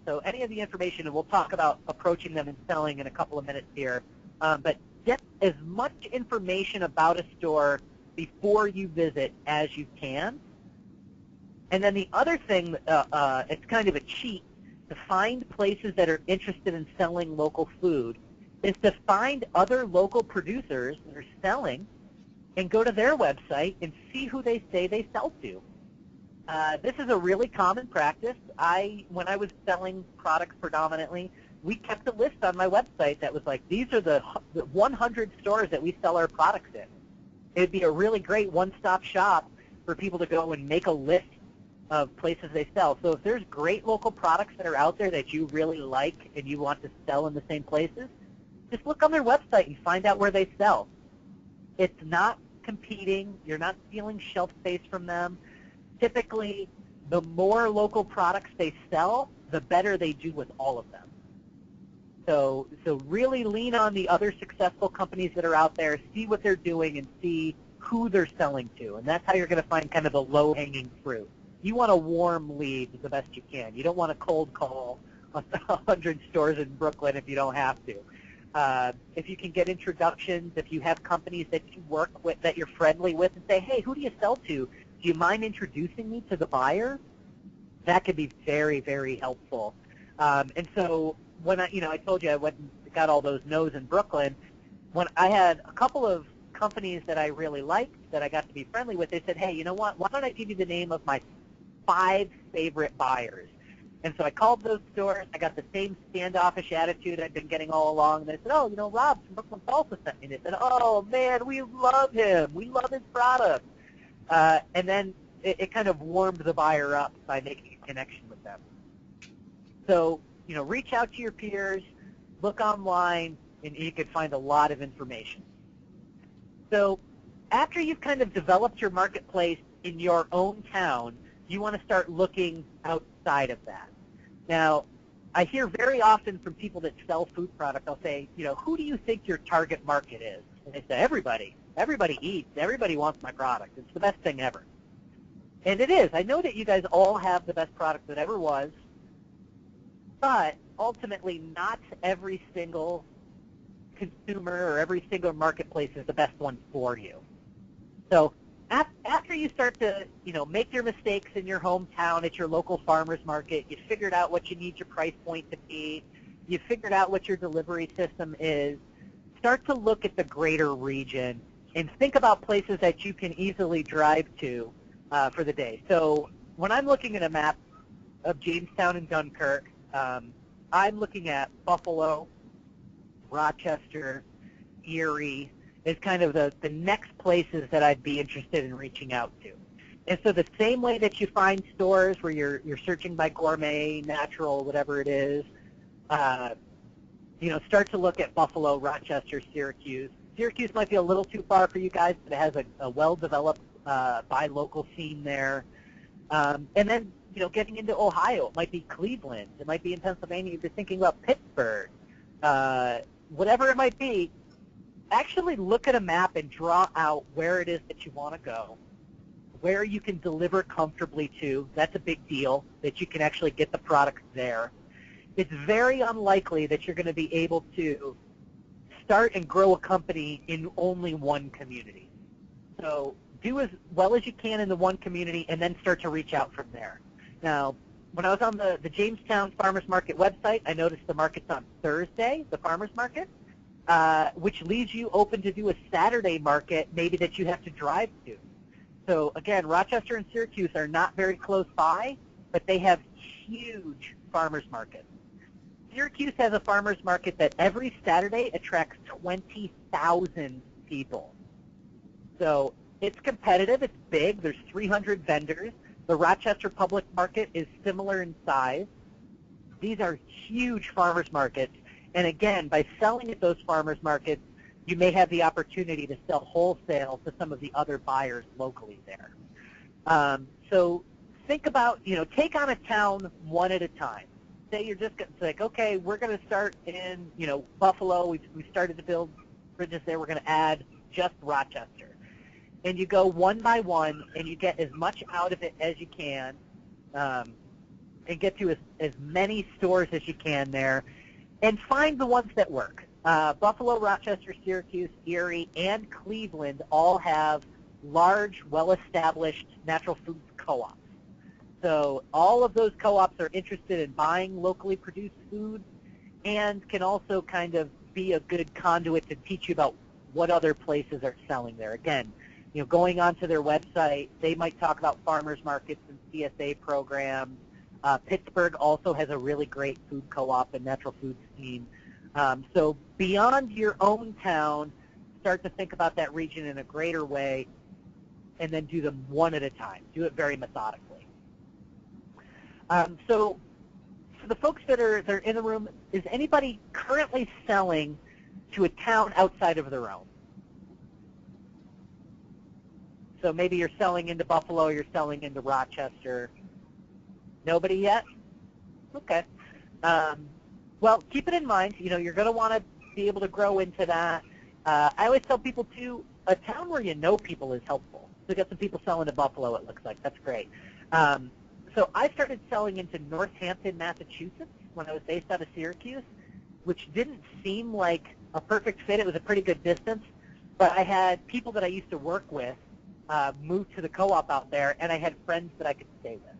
So any of the information, and we'll talk about approaching them and selling in a couple of minutes here, but get as much information about a store before you visit as you can. And then the other thing, it's kind of a cheat to find places that are interested in selling local food, is to find other local producers that are selling and go to their website and see who they say they sell to. This is a really common practice. When I was selling products predominantly, we kept a list on my website that was like, these are the 100 stores that we sell our products in. It'd be a really great one-stop shop for people to go and make a list of places they sell. So if there's great local products that are out there that you really like and you want to sell in the same places, just look on their website and find out where they sell. It's not competing. You're not stealing shelf space from them. Typically, the more local products they sell, the better they do with all of them. So really lean on the other successful companies that are out there, see what they're doing, and see who they're selling to. And that's how you're going to find kind of the low-hanging fruit. You want to warm lead the best you can. You don't want to cold call 100 stores in Brooklyn if you don't have to. If you can get introductions, if you have companies that you work with, that you're friendly with, and say, hey, who do you sell to? Do you mind introducing me to the buyer? That could be very, very helpful. And so when I told you I went and got all those no's in Brooklyn, when I had a couple of companies that I really liked that I got to be friendly with, they said, hey, you know what? Why don't I give you the name of my 5 favorite buyers? And so I called those stores. I got the same standoffish attitude I'd been getting all along. And they said, oh, Rob from Brooklyn Salsa sent me. And they said, oh, man, we love him. We love his product. And then it kind of warmed the buyer up by making a connection with them. So, reach out to your peers, look online, and you can find a lot of information. So after you've kind of developed your marketplace in your own town, you want to start looking outside of that. Now, I hear very often from people that sell food products, I'll say, who do you think your target market is? And they say, everybody. Everybody eats. Everybody wants my product. It's the best thing ever. And it is. I know that you guys all have the best product that ever was, but ultimately not every single consumer or every single marketplace is the best one for you. So after you start to, make your mistakes in your hometown at your local farmer's market, you figured out what you need your price point to be, you figured out what your delivery system is, start to look at the greater region and think about places that you can easily drive to for the day. So when I'm looking at a map of Jamestown and Dunkirk, I'm looking at Buffalo, Rochester, Erie, is kind of the next places that I'd be interested in reaching out to. And so the same way that you find stores where you're searching by gourmet, natural, whatever it is, start to look at Buffalo, Rochester, Syracuse. Syracuse might be a little too far for you guys, but it has a well-developed buy local scene there. And then, getting into Ohio, it might be Cleveland. It might be in Pennsylvania. If you're thinking about Pittsburgh, whatever it might be, actually look at a map and draw out where it is that you want to go, where you can deliver comfortably to. That's a big deal, that you can actually get the product there. It's very unlikely that you're going to be able to start and grow a company in only one community. So do as well as you can in the one community and then start to reach out from there. Now, when I was on the Jamestown Farmers Market website, I noticed the market's on Thursday, the farmers market, which leaves you open to do a Saturday market maybe that you have to drive to. So again, Rochester and Syracuse are not very close by, but they have huge farmers markets. Syracuse has a farmers market that every Saturday attracts 20,000 people. So it's competitive, it's big, there's 300 vendors. The Rochester Public Market is similar in size. These are huge farmers markets. And again, by selling at those farmers markets, you may have the opportunity to sell wholesale to some of the other buyers locally there. So think about, take on a town one at a time. Say you're just like, okay, we're going to start in, Buffalo. We've started to build bridges there. We're going to add just Rochester. And you go one by one, and you get as much out of it as you can. and get to as many stores as you can there, and find the ones that work. Buffalo, Rochester, Syracuse, Erie, and Cleveland all have large, well-established natural foods co-ops. So all of those co-ops are interested in buying locally produced food and can also kind of be a good conduit to teach you about what other places are selling there. Again, going onto their website, they might talk about farmers markets and CSA programs. Pittsburgh also has a really great food co-op and natural food scene. So beyond your own town, start to think about that region in a greater way, and then do them one at a time. Do it very methodically. So for the folks that are in the room, is anybody currently selling to a town outside of their own? So maybe you're selling into Buffalo, you're selling into Rochester. Nobody yet? Okay. Well, keep it in mind. You're going to want to be able to grow into that. I always tell people, too, a town where you know people is helpful. So we got some people selling to Buffalo, it looks like. That's great. So I started selling into Northampton, Massachusetts when I was based out of Syracuse, which didn't seem like a perfect fit. It was a pretty good distance. But I had people that I used to work with move to the co-op out there, and I had friends that I could stay with.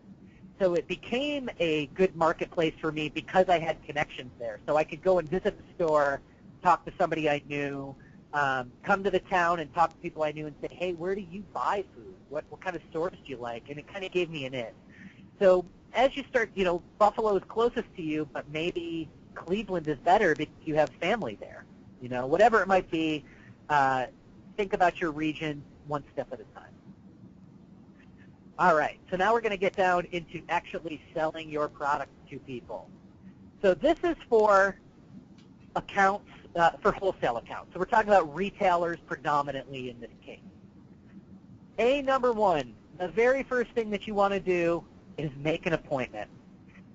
So it became a good marketplace for me because I had connections there. So I could go and visit the store, talk to somebody I knew, come to the town and talk to people I knew and say, hey, where do you buy food? What kind of stores do you like? And it kind of gave me an in. So as you start, Buffalo is closest to you, but maybe Cleveland is better because you have family there. Whatever it might be, think about your region one step at a time. All right, so now we're going to get down into actually selling your product to people. So this is for accounts, for wholesale accounts. So we're talking about retailers predominantly in this case. Number one, the very first thing that you want to do is make an appointment.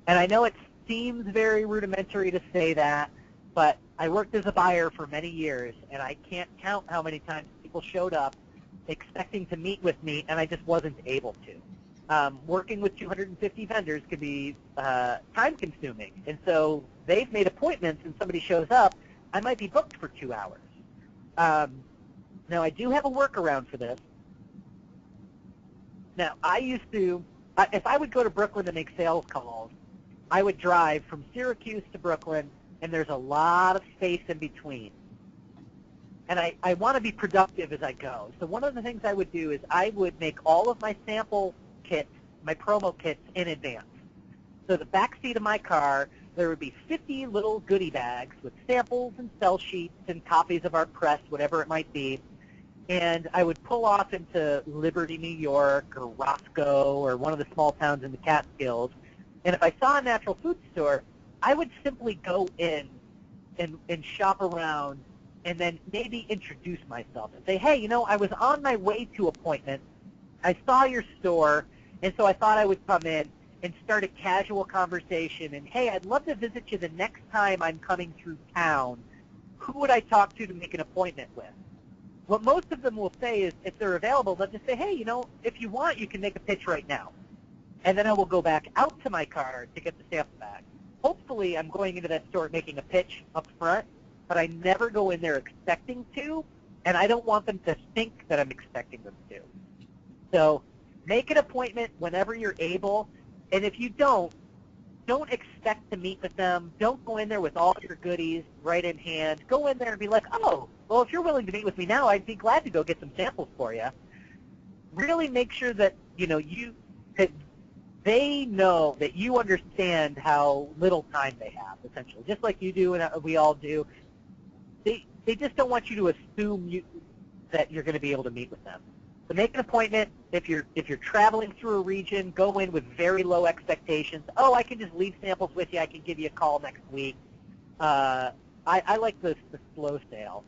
And I know it seems very rudimentary to say that, but I worked as a buyer for many years, and I can't count how many times people showed up expecting to meet with me, and I just wasn't able to. Working with 250 vendors could be time-consuming, and so they've made appointments, and somebody shows up, I might be booked for 2 hours. Now, I do have a workaround for this. Now, I used to, if I would go to Brooklyn to make sales calls, I would drive from Syracuse to Brooklyn, and there's a lot of space in between. And I want to be productive as I go. So one of the things I would do is I would make all of my sample kits, my promo kits, in advance. So the back seat of my car, there would be 50 little goodie bags with samples and sell sheets and copies of our press, whatever it might be. And I would pull off into Liberty, New York, or Roscoe, or one of the small towns in the Catskills. And if I saw a natural food store, I would simply go in and shop around and then maybe introduce myself and say, hey, I was on my way to appointment. I saw your store, and so I thought I would come in and start a casual conversation. And, hey, I'd love to visit you the next time I'm coming through town. Who would I talk to make an appointment with? What most of them will say is, if they're available, they'll just say, hey, if you want, you can make a pitch right now. And then I will go back out to my car to get the sample bag. Hopefully, I'm going into that store making a pitch up front, but I never go in there expecting to, and I don't want them to think that I'm expecting them to. So make an appointment whenever you're able, and if you don't expect to meet with them. Don't go in there with all your goodies right in hand. Go in there and be like, oh, well, if you're willing to meet with me now, I'd be glad to go get some samples for you. Really make sure that, that they know that you understand how little time they have, essentially, just like you do and we all do. They just don't want you to assume that you're going to be able to meet with them. So make an appointment. If you're traveling through a region, go in with very low expectations. Oh, I can just leave samples with you. I can give you a call next week. I like the slow sale.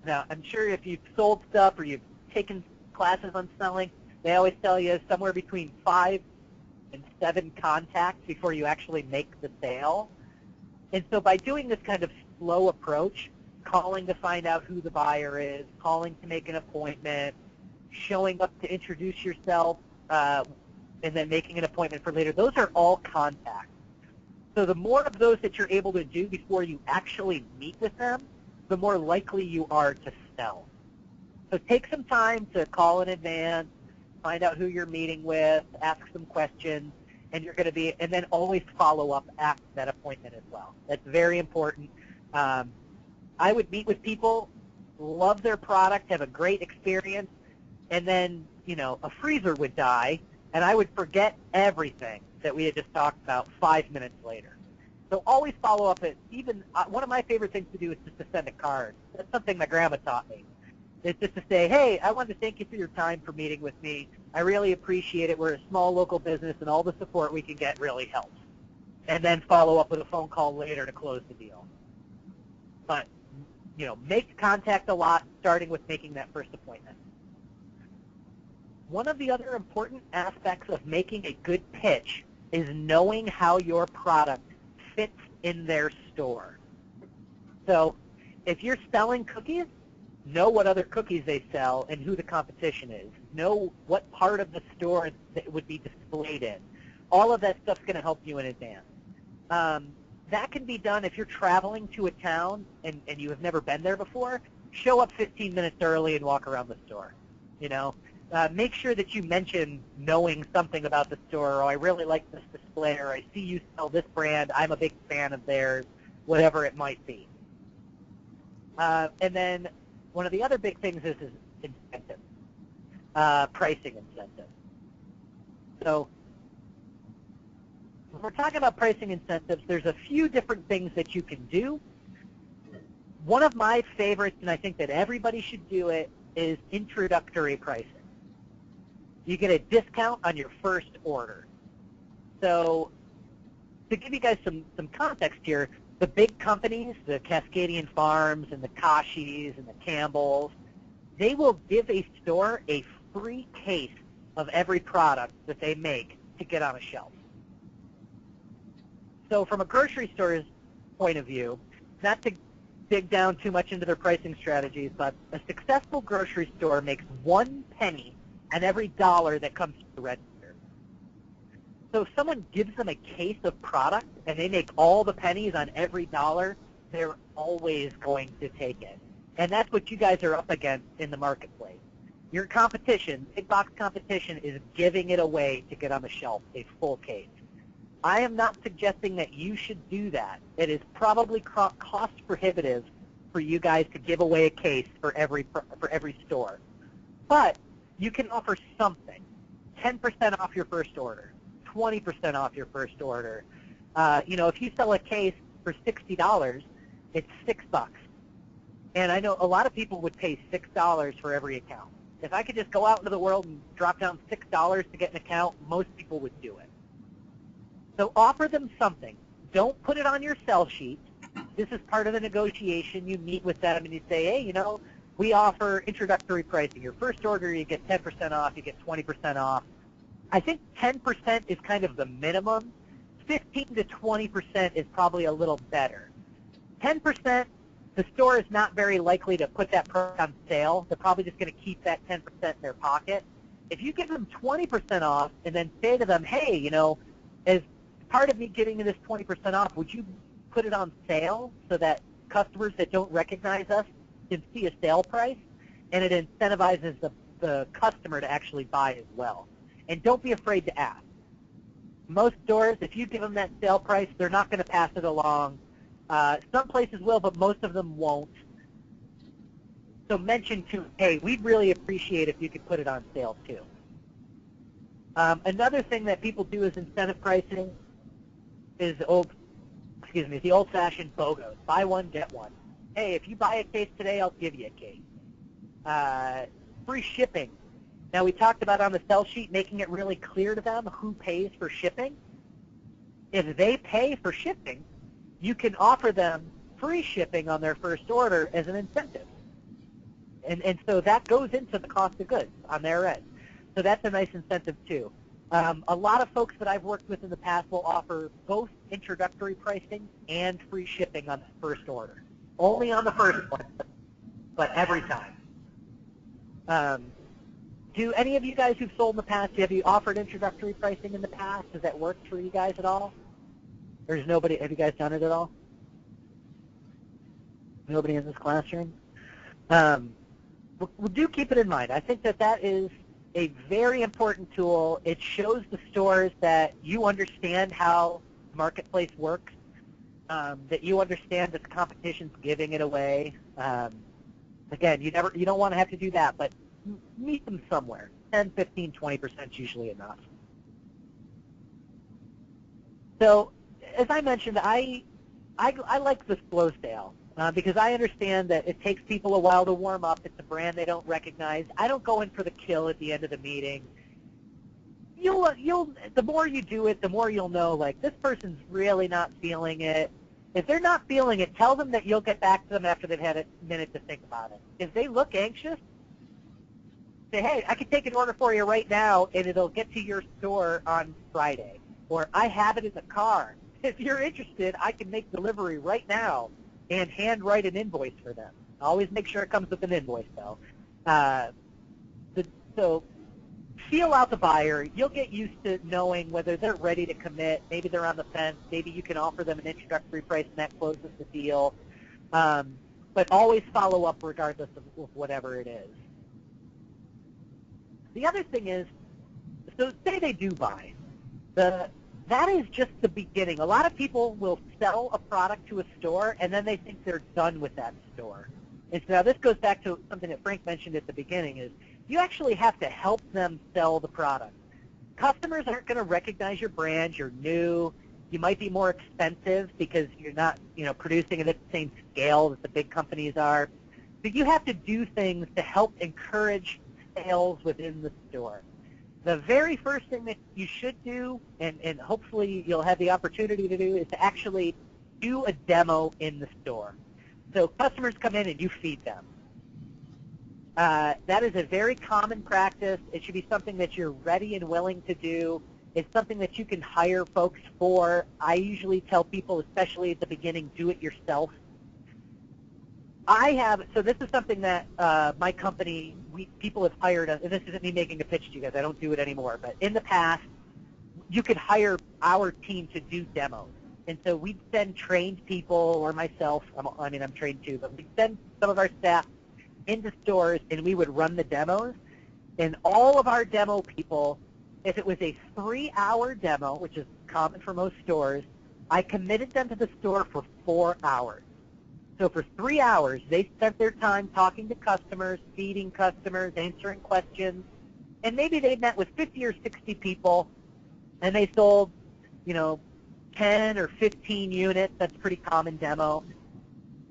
Now, I'm sure if you've sold stuff or you've taken classes on selling, they always tell you somewhere between 5 and 7 contacts before you actually make the sale. And so by doing this kind of slow approach, calling to find out who the buyer is, calling to make an appointment, showing up to introduce yourself, and then making an appointment for later, those are all contacts. So the more of those that you're able to do before you actually meet with them, the more likely you are to sell. So take some time to call in advance, find out who you're meeting with, ask some questions, and and then always follow up after that appointment as well. That's very important. I would meet with people, love their product, have a great experience, and then, a freezer would die, and I would forget everything that we had just talked about 5 minutes later. So always follow up. One of my favorite things to do is just to send a card. That's something my grandma taught me. It's just to say, hey, I wanted to thank you for your time for meeting with me. I really appreciate it. We're a small local business, and all the support we can get really helps. And then follow up with a phone call later to close the deal. But, make contact a lot, starting with making that first appointment. One of the other important aspects of making a good pitch is knowing how your product fits in their store. So if you're selling cookies, know what other cookies they sell and who the competition is. Know what part of the store that it would be displayed in. All of that stuff's going to help you in advance. That can be done if you're traveling to a town and you have never been there before. Show up 15 minutes early and walk around the store. Make sure that you mention knowing something about the store. Oh, I really like this display, or I see you sell this brand. I'm a big fan of theirs, whatever it might be. And then one of the other big things is incentive, pricing incentive. So when we're talking about pricing incentives, there's a few different things that you can do. One of my favorites, and I think that everybody should do it, is introductory pricing. You get a discount on your first order. So to give you guys some context here, the big companies, the Cascadian Farms and the Kashis and the Campbells, they will give a store a free case of every product that they make to get on a shelf. So from a grocery store's point of view, not to dig down too much into their pricing strategies, but a successful grocery store makes 1 penny on every dollar that comes to the register. So if someone gives them a case of product and they make all the pennies on every dollar, they're always going to take it. And that's what you guys are up against in the marketplace. Your competition, big box competition, is giving it away to get on the shelf, a full case. I am not suggesting that you should do that. It is probably cost prohibitive for you guys to give away a case for every store. But you can offer something. 10% off your first order, 20% off your first order. If you sell a case for $60, it's $6. And I know a lot of people would pay $6 for every account. If I could just go out into the world and drop down $6 to get an account, most people would do it. So offer them something. Don't put it on your sell sheet. This is part of the negotiation. You meet with them and you say, hey, we offer introductory pricing. Your first order, you get 10% off, you get 20% off. I think 10% is kind of the minimum. 15 to 20% is probably a little better. 10%, the store is not very likely to put that product on sale. They're probably just going to keep that 10% in their pocket. If you give them 20% off and then say to them, hey, as part of me getting this 20% off, would you put it on sale so that customers that don't recognize us can see a sale price? And it incentivizes the customer to actually buy as well. And don't be afraid to ask. Most stores, if you give them that sale price, they're not going to pass it along. Some places will, but most of them won't. So mention too, hey, we'd really appreciate if you could put it on sale too. Another thing that people do as incentive pricing is the old-fashioned BOGOs. Buy one, get one. Hey, if you buy a case today, I'll give you a case. Free shipping. Now, we talked about on the sell sheet making it really clear to them who pays for shipping. If they pay for shipping, you can offer them free shipping on their first order as an incentive. And so that goes into the cost of goods on their end. So that's a nice incentive, too. A lot of folks that I've worked with in the past will offer both introductory pricing and free shipping on the first order. Only on the first one, but every time. do any of you guys who've sold in the past, have you offered introductory pricing in the past? Has that worked for you guys at all? Or has nobody, have you guys done it at all? Nobody in this classroom? Well, do keep it in mind. I think that that is a very important tool. It shows the stores that you understand how the marketplace works, that you understand that the competition's giving it away. Again, you don't want to have to do that, but meet them somewhere. 10, 15, 20% is usually enough. So, as I mentioned, I like the slow sale because I understand that it takes people a while to warm up. It's a brand they don't recognize. I don't go in for the kill at the end of the meeting. The more you do it, the more you'll know, like, this person's really not feeling it. If they're not feeling it, tell them that you'll get back to them after they've had a minute to think about it. If they look anxious, say, hey, I can take an order for you right now, and it'll get to your store on Friday. Or I have it in the car. If you're interested, I can make delivery right now and handwrite an invoice for them. Always make sure it comes with an invoice, though. So feel out the buyer. You'll get used to knowing whether they're ready to commit. Maybe they're on the fence. Maybe you can offer them an introductory price and that closes the deal. But always follow up regardless of whatever it is. The other thing is, so say they do buy. That is just the beginning. A lot of people will sell a product to a store, and then they think they're done with that store. And so now this goes back to something that Frank mentioned at the beginning, is you actually have to help them sell the product. Customers aren't going to recognize your brand. You're new. You might be more expensive because you're not, producing at the same scale that the big companies are. So you have to do things to help encourage sales within the store. The very first thing that you should do, and hopefully you'll have the opportunity to do, is to actually do a demo in the store. So customers come in and you feed them. That is a very common practice. It should be something that you're ready and willing to do. It's something that you can hire folks for. I usually tell people, especially at the beginning, do it yourself. So this is something that my company, people have hired us, and this isn't me making a pitch to you guys, I don't do it anymore, but in the past, you could hire our team to do demos. And so we'd send trained people, or myself, I'm trained too, but we'd send some of our staff into stores and we would run the demos. And all of our demo people, if it was a 3-hour demo, which is common for most stores, I committed them to the store for 4 hours. So for 3 hours, they spent their time talking to customers, feeding customers, answering questions, and maybe they met with 50 or 60 people, and they sold, 10 or 15 units. That's a pretty common demo.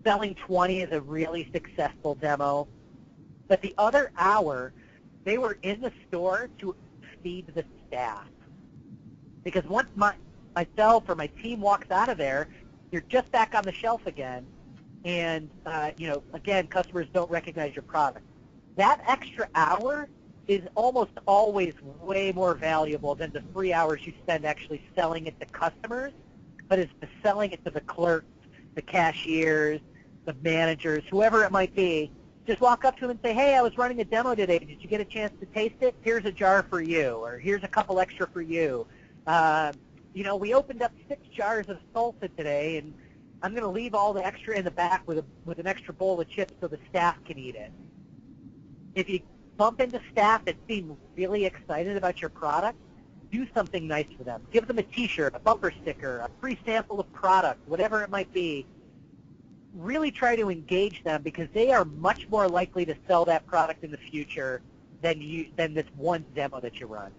Selling 20 is a really successful demo. But the other hour, they were in the store to feed the staff. Because once myself or my team walks out of there, you're just back on the shelf again. And, again, customers don't recognize your product. That extra hour is almost always way more valuable than the 3 hours you spend actually selling it to customers, but it's the selling it to the clerks, the cashiers, the managers, whoever it might be. Just walk up to them and say, hey, I was running a demo today. Did you get a chance to taste it? Here's a jar for you, or here's a couple extra for you. We opened up 6 jars of salsa today, and I'm going to leave all the extra in the back with an extra bowl of chips so the staff can eat it. If you bump into staff that seem really excited about your product, do something nice for them. Give them a T-shirt, a bumper sticker, a free sample of product, whatever it might be. Really try to engage them because they are much more likely to sell that product in the future than this one demo that you run.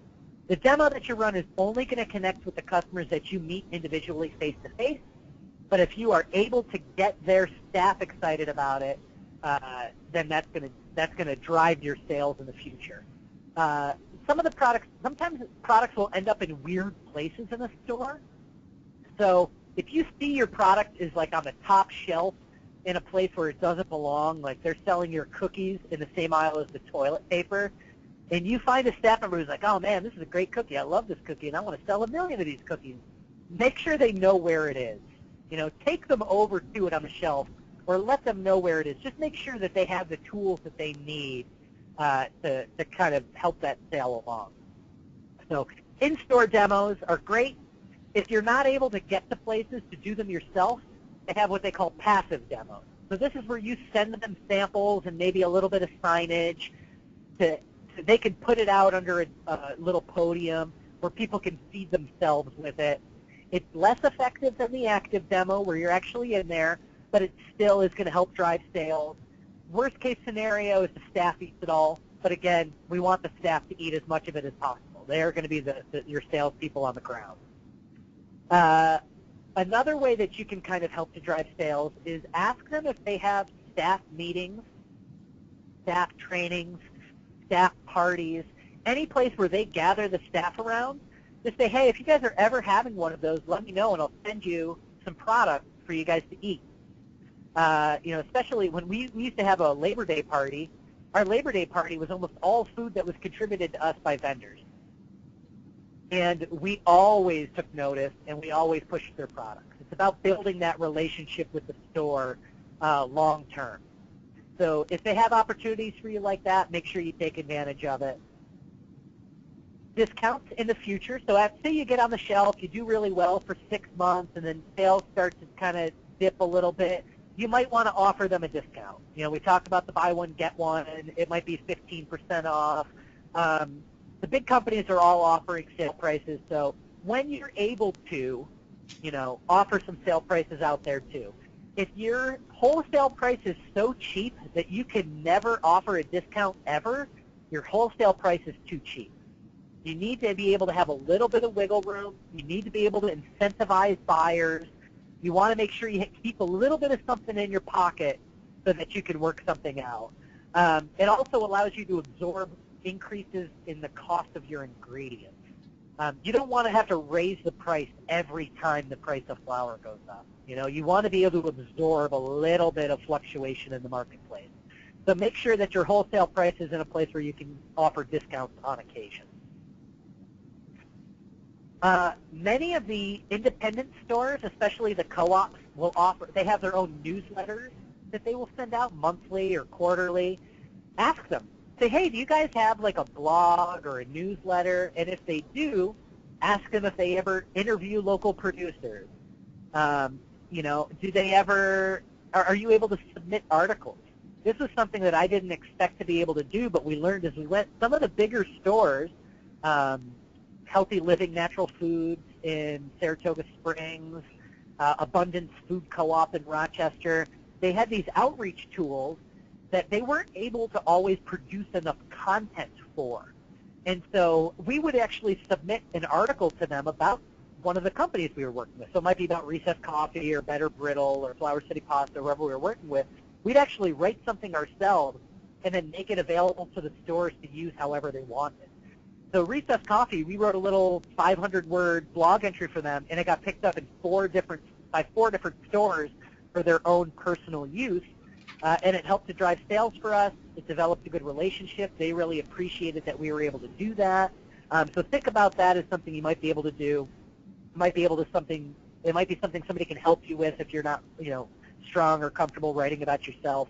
The demo that you run is only going to connect with the customers that you meet individually face-to-face. But if you are able to get their staff excited about it, then that's going to drive your sales in the future. Sometimes products will end up in weird places in a store. So if you see your product is like on the top shelf in a place where it doesn't belong, like they're selling your cookies in the same aisle as the toilet paper, and you find a staff member who's like, oh man, this is a great cookie, I love this cookie, and I want to sell 1 million of these cookies, make sure they know where it is. Take them over to it on the shelf or let them know where it is. Just make sure that they have the tools that they need to kind of help that sale along. So in-store demos are great. If you're not able to get to places to do them yourself, they have what they call passive demos. So this is where you send them samples and maybe a little bit of signage. They can put it out under a little podium where people can feed themselves with it. It's less effective than the active demo where you're actually in there, but it still is going to help drive sales. Worst case scenario is the staff eats it all, but again, we want the staff to eat as much of it as possible. They are going to be your salespeople on the ground. Another way that you can kind of help to drive sales is ask them if they have staff meetings, staff trainings, staff parties, any place where they gather the staff around. Just say, hey, if you guys are ever having one of those, let me know and I'll send you some product for you guys to eat. Especially when we used to have a Labor Day party. Our Labor Day party was almost all food that was contributed to us by vendors. And we always took notice, and we always pushed their products. It's about building that relationship with the store long term. So if they have opportunities for you like that, make sure you take advantage of it. Discounts in the future. So say you get on the shelf, you do really well for 6 months, and then sales start to kind of dip a little bit. You might want to offer them a discount. We talked about the buy one, get one. It might be 15% off. The big companies are all offering sale prices, so when you're able to, offer some sale prices out there too. If your wholesale price is so cheap that you can never offer a discount ever, your wholesale price is too cheap. You need to be able to have a little bit of wiggle room. You need to be able to incentivize buyers. You want to make sure you keep a little bit of something in your pocket so that you can work something out. It also allows you to absorb increases in the cost of your ingredients. You don't want to have to raise the price every time the price of flour goes up. You want to be able to absorb a little bit of fluctuation in the marketplace. So make sure that your wholesale price is in a place where you can offer discounts on occasion. Many of the independent stores, especially the co-ops, they have their own newsletters that they will send out monthly or quarterly. Ask them. Say, hey, do you guys have like a blog or a newsletter? And if they do, ask them if they ever interview local producers. Do they ever, are you able to submit articles? This is something that I didn't expect to be able to do, but we learned as we went. Some of the bigger stores, Healthy Living Natural Foods in Saratoga Springs, Abundance Food Co-op in Rochester, they had these outreach tools that they weren't able to always produce enough content for. And so we would actually submit an article to them about one of the companies we were working with. So it might be about Recess Coffee or Better Brittle or Flower City Pasta, whoever we were working with. We'd actually write something ourselves and then make it available to the stores to use however they wanted. So Recess Coffee, we wrote a little 500-word blog entry for them, and it got picked up in four different stores for their own personal use. And it helped to drive sales for us. It developed a good relationship. They really appreciated that we were able to do that. So think about that as something you might be able to do. It might be something somebody can help you with if you're not, strong or comfortable writing about yourself.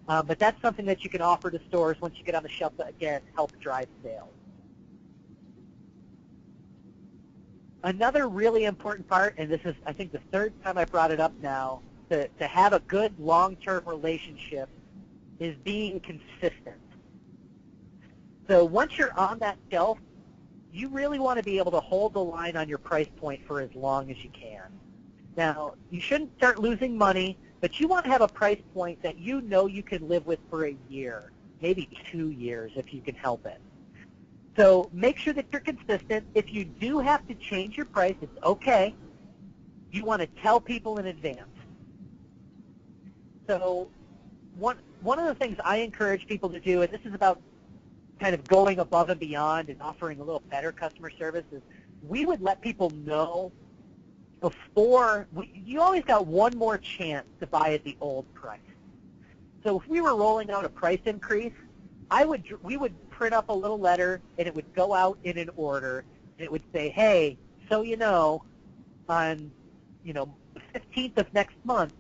But that's something that you can offer to stores once you get on the shelf to, again, help drive sales. Another really important part, and this is, I think, the third time I brought it up now, to have a good long-term relationship is being consistent. So once you're on that shelf, you really want to be able to hold the line on your price point for as long as you can. Now, you shouldn't start losing money, but you want to have a price point that you know you can live with for a year, maybe 2 years if you can help it. So make sure that you're consistent. If you do have to change your price, it's okay. You want to tell people in advance. So one of the things I encourage people to do, and this is about kind of going above and beyond and offering a little better customer service, is we would let people know before, you always got one more chance to buy at the old price. So if we were rolling out a price increase, we would print up a little letter, and it would go out in an order, and it would say, hey, so on the 15th of next month,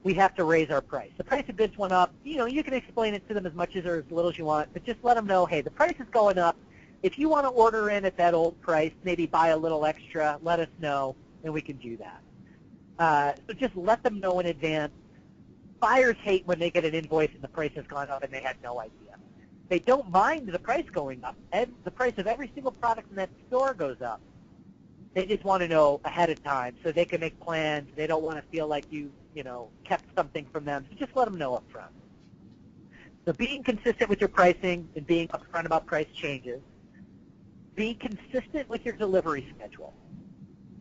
we have to raise our price. The price of goods went up. You know, you can explain it to them as much as or as little as you want, but just let them know, hey, the price is going up. If you want to order in at that old price, maybe buy a little extra, let us know, and we can do that. So just let them know in advance. Buyers hate when they get an invoice and the price has gone up and they had no idea. They don't mind the price going up. And the price of every single product in that store goes up. They just want to know ahead of time so they can make plans. They don't want to feel like you kept something from them. So just let them know up front. So being consistent with your pricing and being upfront about price changes. Be consistent with your delivery schedule.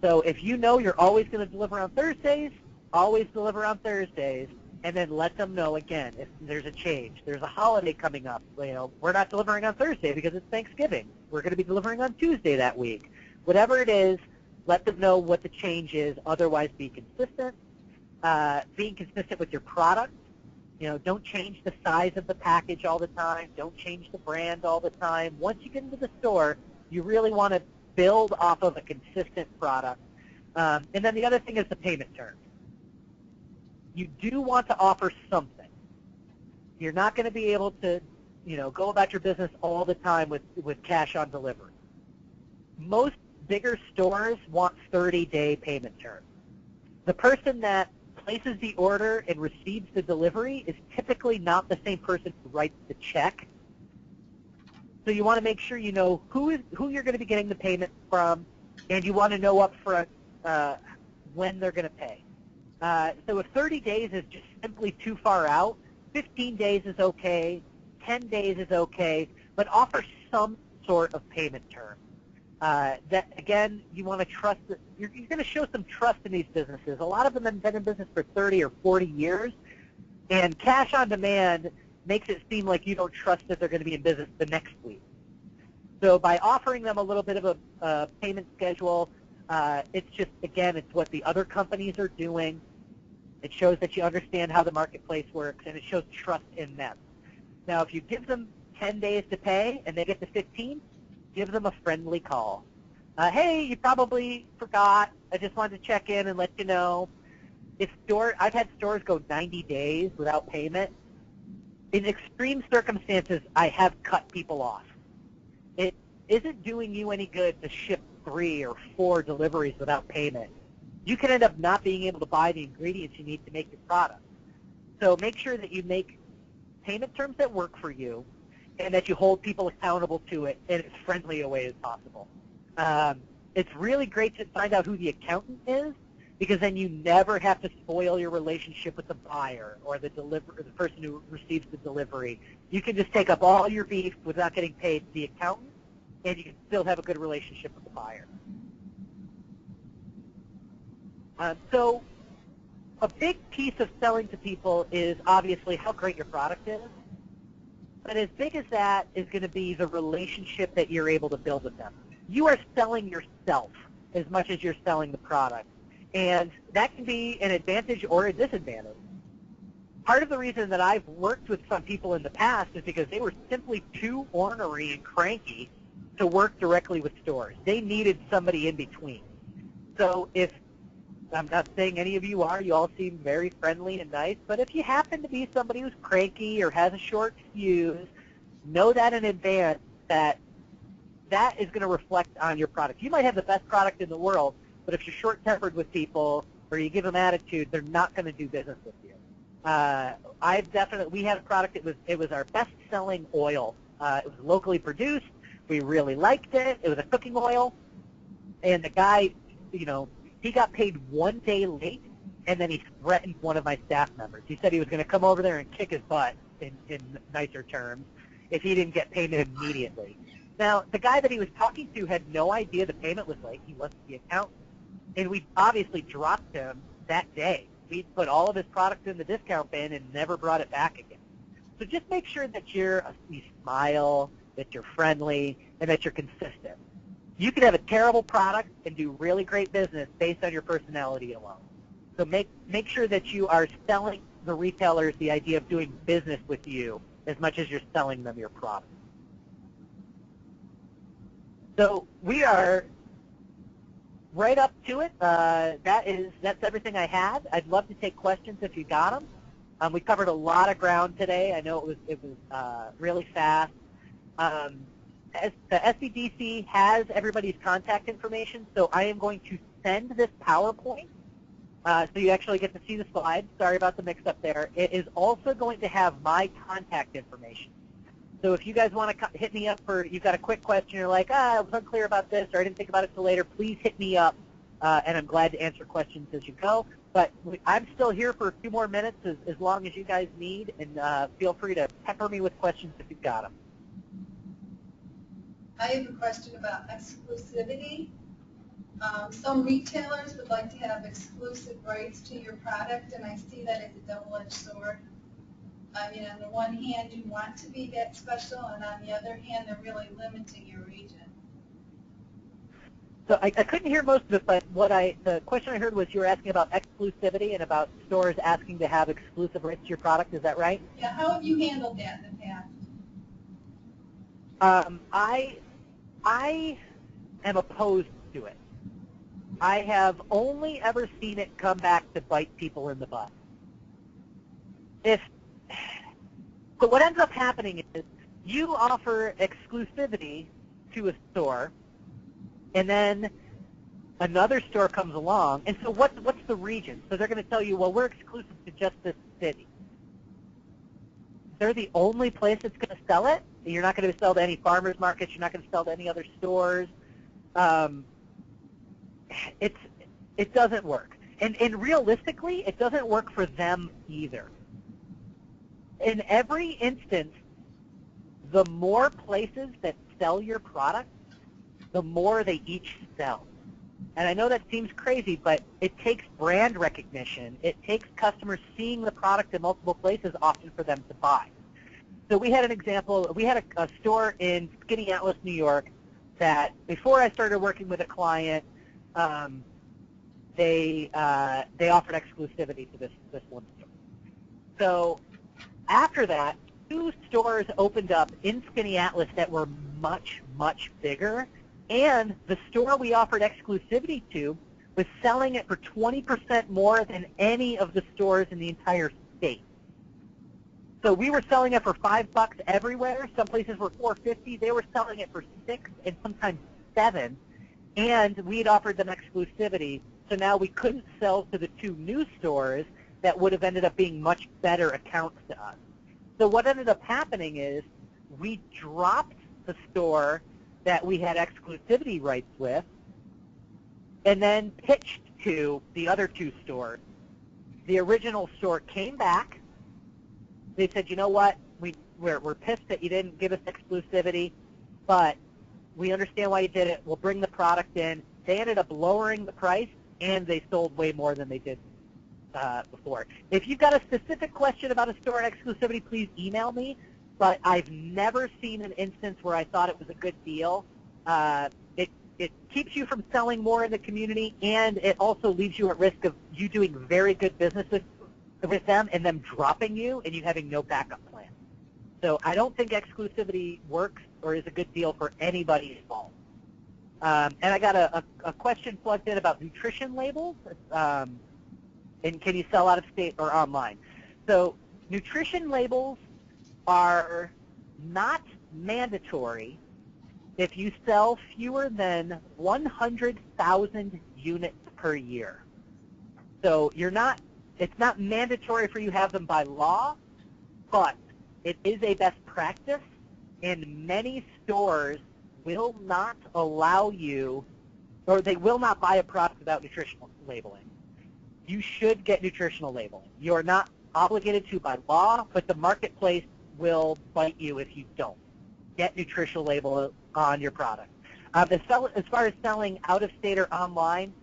So if you know you're always going to deliver on Thursdays, always deliver on Thursdays, and then let them know again if there's a change. There's a holiday coming up. We're not delivering on Thursday because it's Thanksgiving. We're going to be delivering on Tuesday that week. Whatever it is, let them know what the change is. Otherwise, be consistent. Being consistent with your product. Don't change the size of the package all the time. Don't change the brand all the time. Once you get into the store, you really want to build off of a consistent product. And then the other thing is the payment terms. You do want to offer something. You're not going to be able to, go about your business all the time with cash on delivery. Most bigger stores want 30-day payment terms. The person that places the order and receives the delivery is typically not the same person who writes the check. So you want to make sure you know who you're going to be getting the payment from, and you want to know up front when they're going to pay. So if 30 days is just simply too far out, 15 days is okay, 10 days is okay, but offer some sort of payment term. That, again, you want to trust that you're going to show some trust in these businesses. A lot of them have been in business for 30 or 40 years, and cash on demand makes it seem like you don't trust that they're going to be in business the next week. So by offering them a little bit of a payment schedule, it's just, again, it's what the other companies are doing. It shows that you understand how the marketplace works, and it shows trust in them. Now, if you give them 10 days to pay and they get to 15, give them a friendly call. Hey, you probably forgot. I just wanted to check in and let you know. I've had stores go 90 days without payment. In extreme circumstances, I have cut people off. It isn't doing you any good to ship 3 or 4 deliveries without payment. You can end up not being able to buy the ingredients you need to make your product. So make sure that you make payment terms that work for you and that you hold people accountable to it in as friendly a way as possible. It's really great to find out who the accountant is, because then you never have to spoil your relationship with the buyer or the person who receives the delivery. You can just take up all your beef without getting paid to the accountant, and you can still have a good relationship with the buyer. So a big piece of selling to people is obviously how great your product is. But as big as that is going to be the relationship that you're able to build with them. You are selling yourself as much as you're selling the product. And that can be an advantage or a disadvantage. Part of the reason that I've worked with some people in the past is because they were simply too ornery and cranky to work directly with stores. They needed somebody in between. So if, I'm not saying any of you are, you all seem very friendly and nice, but if you happen to be somebody who's cranky or has a short fuse, know that in advance that is going to reflect on your product. You might have the best product in the world, but if you're short-tempered with people or you give them attitude, they're not going to do business with you. We had a product, it was our best-selling oil. It was locally produced. We really liked it. It was a cooking oil. And the guy, he got paid 1 day late, and then he threatened one of my staff members. He said he was going to come over there and kick his butt, in nicer terms, if he didn't get payment immediately. Now, the guy that he was talking to had no idea the payment was late. He wasn't the accountant. And we obviously dropped him that day. We put all of his products in the discount bin and never brought it back again. So just make sure that you smile, that you're friendly, and that you're consistent. You could have a terrible product and do really great business based on your personality alone. So make sure that you are selling the retailers the idea of doing business with you as much as you're selling them your product. So we are right up to it. That's everything I had. I'd love to take questions if you got them. We covered a lot of ground today. I know it was really fast. The SCDC has everybody's contact information, so I am going to send this PowerPoint so you actually get to see the slides. Sorry about the mix-up there. It is also going to have my contact information. So if you guys want to hit me up for, you've got a quick question, you're like, I was unclear about this, or I didn't think about it till later, please hit me up, and I'm glad to answer questions as you go. But I'm still here for a few more minutes as long as you guys need, and feel free to pepper me with questions if you've got them. I have a question about exclusivity. Some retailers would like to have exclusive rights to your product, and I see that as a double-edged sword. I mean, on the one hand, you want to be that special, and on the other hand, they're really limiting your region. So I couldn't hear most of it, but the question I heard was you were asking about exclusivity and about stores asking to have exclusive rights to your product. Is that right? Yeah, how have you handled that in the past? I am opposed to it. I have only ever seen it come back to bite people in the butt. So what ends up happening is you offer exclusivity to a store, and then another store comes along, and so what's the region? So they're going to tell you, well, we're exclusive to just this city. They're the only place that's going to sell it. You're not going to sell to any farmers markets. You're not going to sell to any other stores. It doesn't work. And realistically, it doesn't work for them either. In every instance, the more places that sell your product, the more they each sell. And I know that seems crazy, but it takes brand recognition. It takes customers seeing the product in multiple places often for them to buy. So we had an example. We had a store in Skinny Atlas, New York, that before I started working with a client, they offered exclusivity to this one store. So after that, 2 stores opened up in Skinny Atlas that were much, much bigger, and the store we offered exclusivity to was selling it for 20% more than any of the stores in the entire state. So we were selling it for $5 everywhere. Some places were $4.50. They were selling it for $6 and sometimes $7, and we had offered them exclusivity. So now we couldn't sell to the 2 new stores that would have ended up being much better accounts to us. So what ended up happening is we dropped the store that we had exclusivity rights with and then pitched to the other 2 stores. The original store came back. They said, you know what, we're pissed that you didn't give us exclusivity, but we understand why you did it. We'll bring the product in. They ended up lowering the price, and they sold way more than they did before. If you've got a specific question about a store and exclusivity, please email me, but I've never seen an instance where I thought it was a good deal. It keeps you from selling more in the community, and it also leaves you at risk of you doing very good business with them and them dropping you and you having no backup plan. So I don't think exclusivity works or is a good deal for anybody involved. And I got a question plugged in about nutrition labels, and can you sell out of state or online? So nutrition labels are not mandatory if you sell fewer than 100,000 units per year. So it's not mandatory for you to have them by law, but it is a best practice, and many stores will not allow you, or they will not buy a product without nutritional labeling. You should get nutritional labeling. You are not obligated to by law, but the marketplace will bite you if you don't. Get nutritional label on your product. As far as selling out of state or online,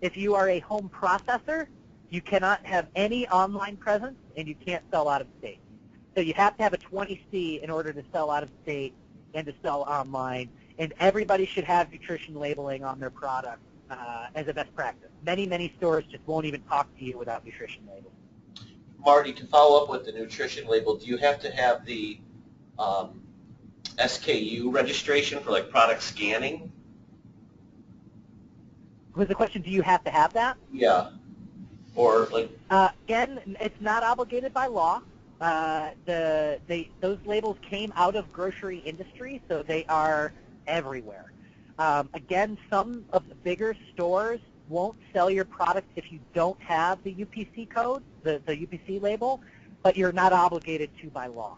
if you are a home processor, you cannot have any online presence, and you can't sell out of state. So you have to have a 20C in order to sell out of state and to sell online, and everybody should have nutrition labeling on their product as a best practice. Many, many stores just won't even talk to you without nutrition labeling. Marty, to follow up with the nutrition label, do you have to have the SKU registration for like product scanning? Was the question, do you have to have that? Yeah. Or like, Again, it's not obligated by law. Those labels came out of grocery industry, so they are everywhere. Again, some of the bigger stores won't sell your product if you don't have the UPC code, the UPC label, but you're not obligated to by law.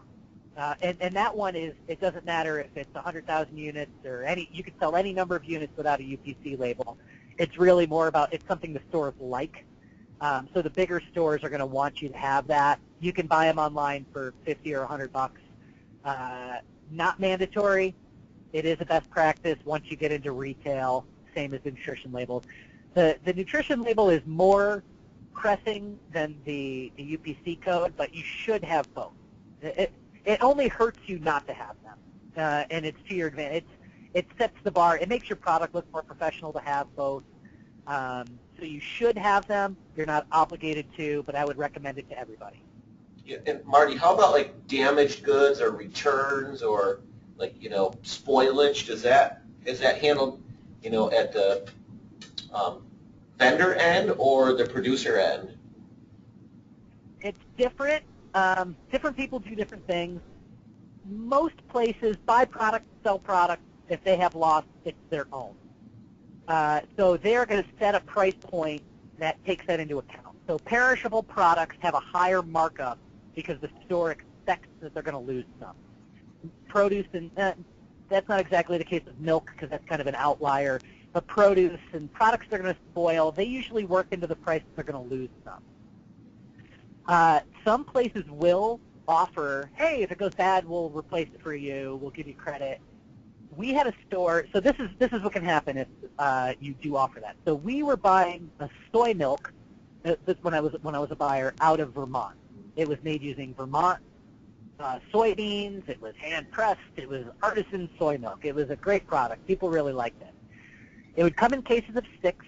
And that one is, it doesn't matter if it's 100,000 units or you can sell any number of units without a UPC label. It's really more about, it's something the stores like. So the bigger stores are going to want you to have that. You can buy them online for 50 or $100. Not mandatory. It is a best practice once you get into retail, same as the nutrition labels. The nutrition label is more pressing than the UPC code, but you should have both. It only hurts you not to have them, and it's to your advantage. It sets the bar. It makes your product look more professional to have both. So you should have them. You're not obligated to, but I would recommend it to everybody. yeah, and Marty, how about like damaged goods or returns or like, spoilage? Is that handled, at the vendor end or the producer end? It's different. Different people do different things. Most places buy product, sell product. If they have loss, it's their own. So they're going to set a price point that takes that into account. So perishable products have a higher markup because the store expects that they're going to lose some. Produce, and that's not exactly the case of milk because that's kind of an outlier, but produce and products that are going to spoil, they usually work into the price that they're going to lose some. Some places will offer, hey, if it goes bad, we'll replace it for you, we'll give you credit. We had a store, so this is what can happen if you do offer that. So we were buying a soy milk when I was a buyer out of Vermont. It was made using Vermont soybeans. It was hand pressed. It was artisan soy milk. It was a great product. People really liked it. It would come in cases of 6,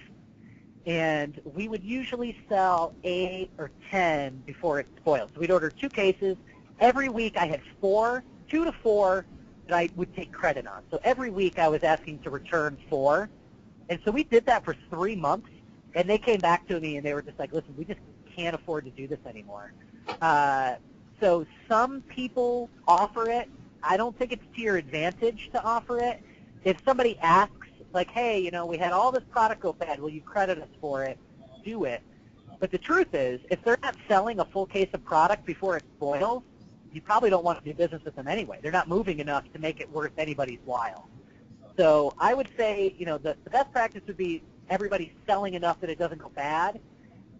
and we would usually sell 8 or 10 before it spoiled. So we'd order 2 cases. Every week I had 2 to 4 that I would take credit on. So every week I was asking to return 4. And so we did that for 3 months, and they came back to me and they were just like, listen, we just can't afford to do this anymore. So some people offer it. I don't think it's to your advantage to offer it. If somebody asks, like, hey, we had all this product go bad, will you credit us for it? Do it. But the truth is, if they're not selling a full case of product before it spoils, you probably don't want to do business with them anyway. They're not moving enough to make it worth anybody's while. So I would say, the best practice would be everybody's selling enough that it doesn't go bad.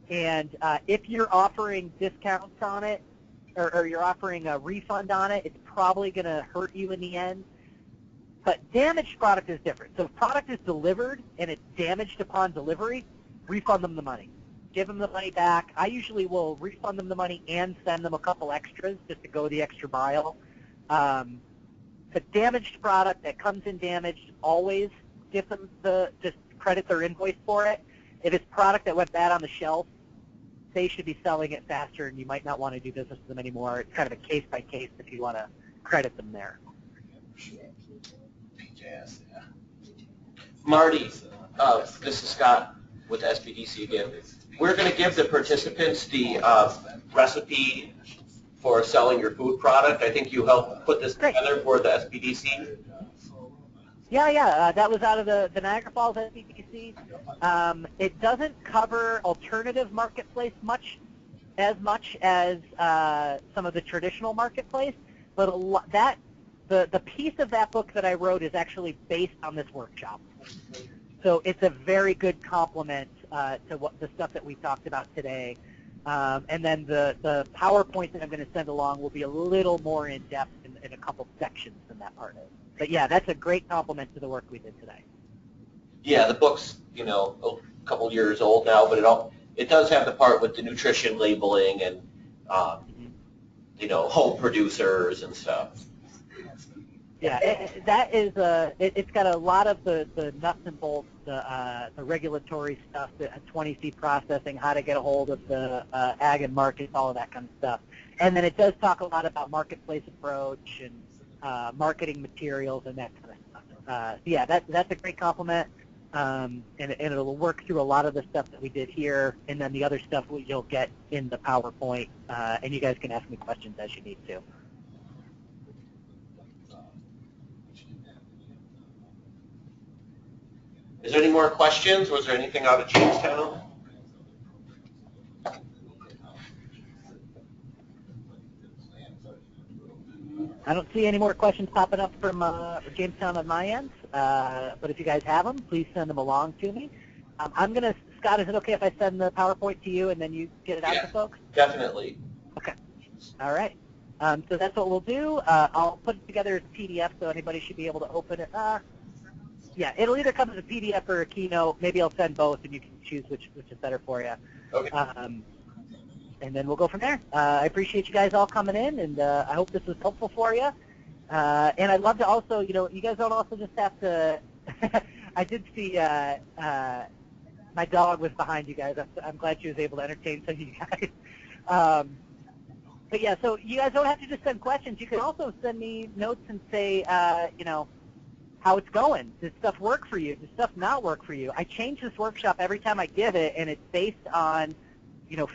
And if you're offering discounts on it, or you're offering a refund on it, it's probably going to hurt you in the end. But damaged product is different. So if product is delivered and it's damaged upon delivery, refund them the money. Give them the money back. I usually will refund them the money and send them a couple extras just to go the extra mile. But damaged product that comes in damaged, always give them just credit their invoice for it. If it's product that went bad on the shelf, they should be selling it faster, and you might not want to do business with them anymore. It's kind of a case-by-case if you want to credit them there. Marty, this is Scott with SBDC again. We're going to give the participants the recipe for selling your food product. I think you helped put this together for the SBDC. Yeah, that was out of the Niagara Falls SBDC. It doesn't cover alternative marketplace as much as some of the traditional marketplace, but the piece of that book that I wrote is actually based on this workshop. So it's a very good complement to the stuff that we talked about today. And then the PowerPoint that I'm going to send along will be a little more in-depth in a couple sections than that part is. But yeah, that's a great complement to the work we did today. Yeah, the book's, a couple years old now, but it does have the part with the nutrition labeling and, home producers and stuff. Yeah, it's got a lot of the nuts and bolts, the regulatory stuff, the 20C processing, how to get a hold of the ag and markets, all of that kind of stuff. And then it does talk a lot about marketplace approach and marketing materials and that kind of stuff. Yeah, that's a great compliment. and it'll work through a lot of the stuff that we did here, and then the other stuff you'll get in the PowerPoint, and you guys can ask me questions as you need to. Is there any more questions? Was there anything out of Jamestown? I don't see any more questions popping up from Jamestown on my end, but if you guys have them, please send them along to me. Scott, is it okay if I send the PowerPoint to you and then you get it out to folks? Definitely. Okay. All right. So that's what we'll do. I'll put it together as a PDF so anybody should be able to open it. Yeah, it'll either come as a PDF or a Keynote. Maybe I'll send both, and you can choose which is better for you. Okay. And then we'll go from there. I appreciate you guys all coming in, and I hope this was helpful for you. And I'd love to also, you guys don't also just have to. I did see my dog was behind you guys. I'm glad she was able to entertain some of you guys. But yeah, so you guys don't have to just send questions. You can also send me notes and say, how it's going. Does stuff work for you? Does stuff not work for you? I change this workshop every time I give it, and it's based on,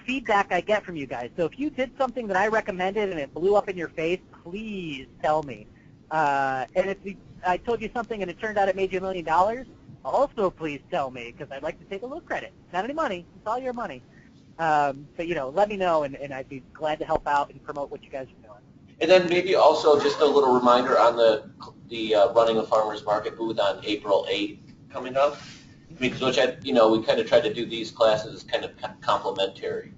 feedback I get from you guys. So if you did something that I recommended and it blew up in your face, please tell me. And if I told you something and it turned out it made you $1 million, also please tell me, because I'd like to take a little credit. Not any money. It's all your money. But, let me know, and I'd be glad to help out and promote what you guys are doing. And then maybe also just a little reminder on the running a farmers market booth on April 8th coming up. Because we kind of try to do these classes as kind of complementary.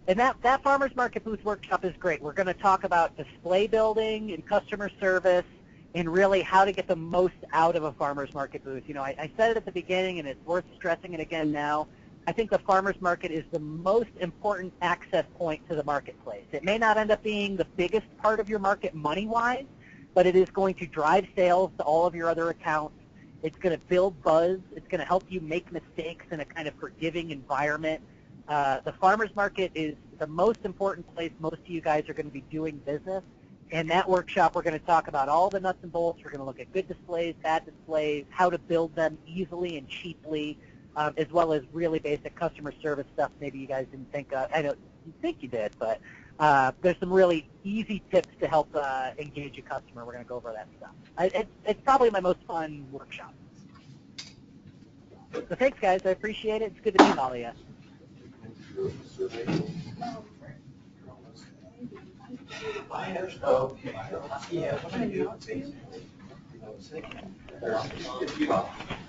And that farmers market booth workshop is great. We're going to talk about display building and customer service and really how to get the most out of a farmers market booth. I said it at the beginning, and it's worth stressing it again now. I think the farmers market is the most important access point to the marketplace. It may not end up being the biggest part of your market money-wise, but it is going to drive sales to all of your other accounts. It's going to build buzz. It's going to help you make mistakes in a kind of forgiving environment. The farmers market is the most important place most of you guys are going to be doing business. In that workshop, we're going to talk about all the nuts and bolts. We're going to look at good displays, bad displays, how to build them easily and cheaply, as well as really basic customer service stuff maybe you guys didn't think of. I don't think you did, but there's some really easy tips to help engage a customer. We're going to go over that stuff. It's probably my most fun workshop. So thanks, guys. I appreciate it. It's good to meet all of you. Yeah.